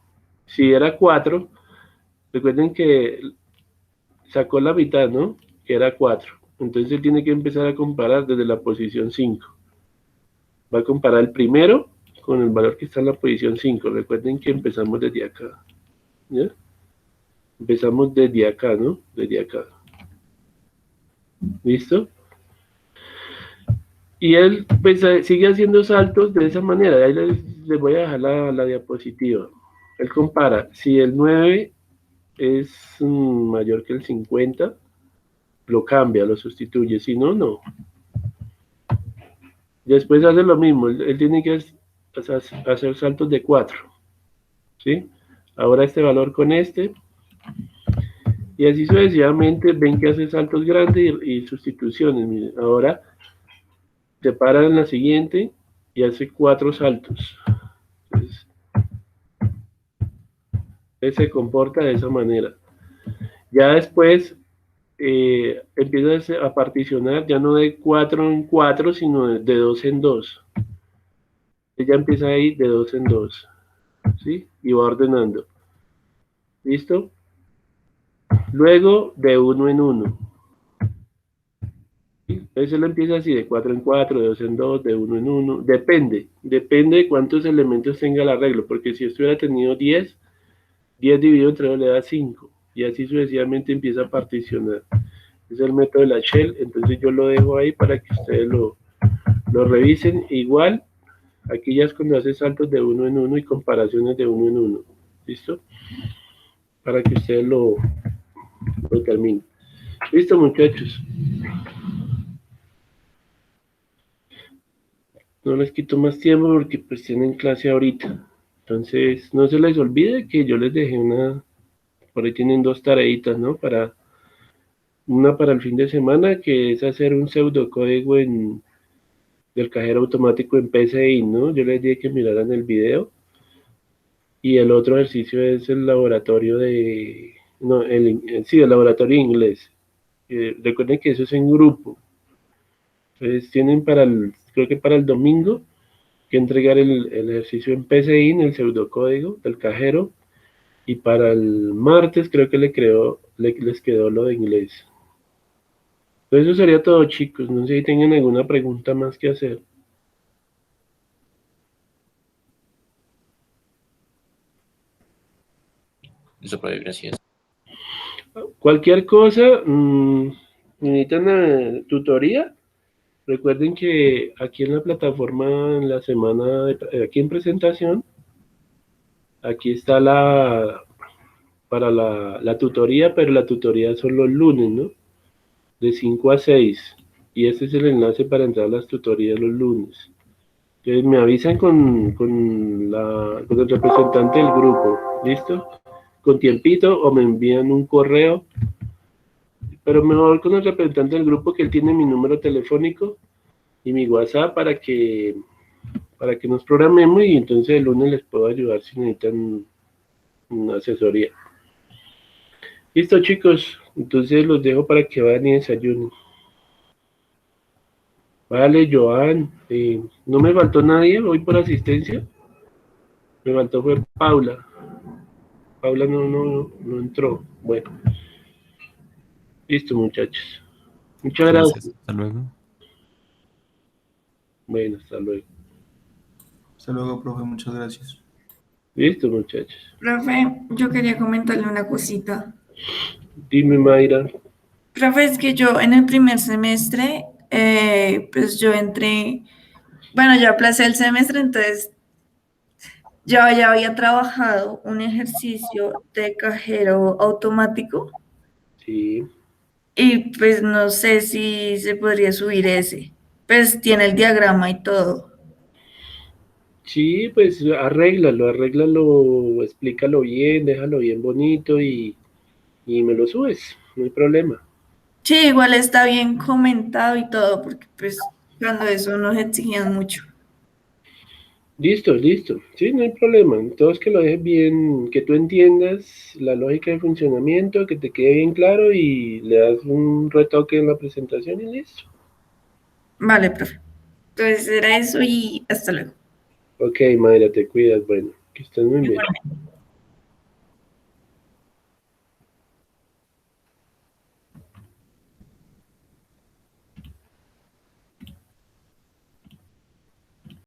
si era 4, Recuerden que sacó la mitad, ¿no? Que era 4. Entonces él tiene que empezar a comparar desde la posición 5. Va a comparar el primero con el valor que está en la posición 5. Recuerden que empezamos desde acá. ¿Ya? Empezamos desde acá, ¿no? Desde acá. ¿Listo? Y él pues, sigue haciendo saltos de esa manera. Ahí les voy a dejar la diapositiva. Él compara. Si el 9 es mayor que el 50, lo cambia, lo sustituye. Si no, no. Después hace lo mismo. Él tiene que hacer saltos de 4. ¿Sí? Ahora este valor con este. Y así sucesivamente ven que hace saltos grandes y sustituciones. Miren, ahora se para en la siguiente y hace 4 saltos. Entonces, él se comporta de esa manera. Ya después empieza a particionar ya no de 4 en 4, sino de 2 en 2. Ella empieza ahí de 2 en 2. ¿Sí? Y va ordenando. ¿Listo? Luego de 1 en 1. Entonces él empieza así, de 4 en 4, de 2 en 2, de 1 en 1. Depende de cuántos elementos tenga el arreglo, porque si esto hubiera tenido 10, 10 dividido entre 2 le da 5. Y así sucesivamente empieza a particionar. Es el método de la Shell, entonces yo lo dejo ahí para que ustedes lo revisen. Igual, aquí ya es cuando hace saltos de 1 en 1 y comparaciones de 1 en 1. ¿Listo? Para que ustedes lo terminen. Listo, muchachos. No les quito más tiempo porque pues tienen clase ahorita. Entonces, no se les olvide que yo les dejé por ahí tienen 2 tareitas, ¿no? Una para el fin de semana, que es hacer un pseudocódigo del cajero automático en PCI, ¿no? Yo les dije que miraran el video. Y el otro ejercicio es el laboratorio no, sí, el laboratorio de inglés. Recuerden que eso es en grupo. Entonces tienen creo que para el domingo, que entregar el ejercicio en PCI, en el pseudocódigo del cajero, y para el martes creo que les quedó lo de inglés. Entonces eso sería todo, chicos. No sé si tengan alguna pregunta más que hacer. Listo, profe, gracias. Cualquier cosa, necesitan tutoría. Recuerden que aquí en la plataforma, en la semana, aquí en presentación, aquí está para la tutoría, pero la tutoría son los lunes, ¿no? De 5 a 6. Y este es el enlace para entrar a las tutorías los lunes. Entonces me avisan con el representante del grupo, ¿listo? Con tiempito o me envían un correo, pero mejor con el representante del grupo que él tiene mi número telefónico y mi WhatsApp para que nos programemos y entonces el lunes les puedo ayudar si necesitan una asesoría. Listo, chicos, entonces los dejo para que vayan y desayunen. Vale, Joan, no me faltó nadie hoy por asistencia. Me faltó fue Paula. Paula no entró. Bueno, listo, muchachos. Muchas gracias. Hasta luego. Bueno, hasta luego. Hasta luego, profe, muchas gracias. Listo, muchachos. Profe, yo quería comentarle una cosita. Dime, Mayra. Profe, es que yo en el primer semestre, pues yo entré, bueno, yo aplacé el semestre, entonces yo ya había trabajado un ejercicio de cajero automático Sí. y pues no sé si se podría subir ese. Pues tiene el diagrama y todo. Sí, pues arréglalo, explícalo bien, déjalo bien bonito y me lo subes, no hay problema. Sí, igual está bien comentado y todo, porque pues cuando eso nos exigían mucho. Listo, sí, no hay problema. Entonces que lo dejes bien, que tú entiendas la lógica de funcionamiento, que te quede bien claro y le das un retoque en la presentación y listo. Vale, profe. Entonces era eso y hasta luego. Ok, Mayra, te cuidas, bueno, que estés muy bien. Igualmente.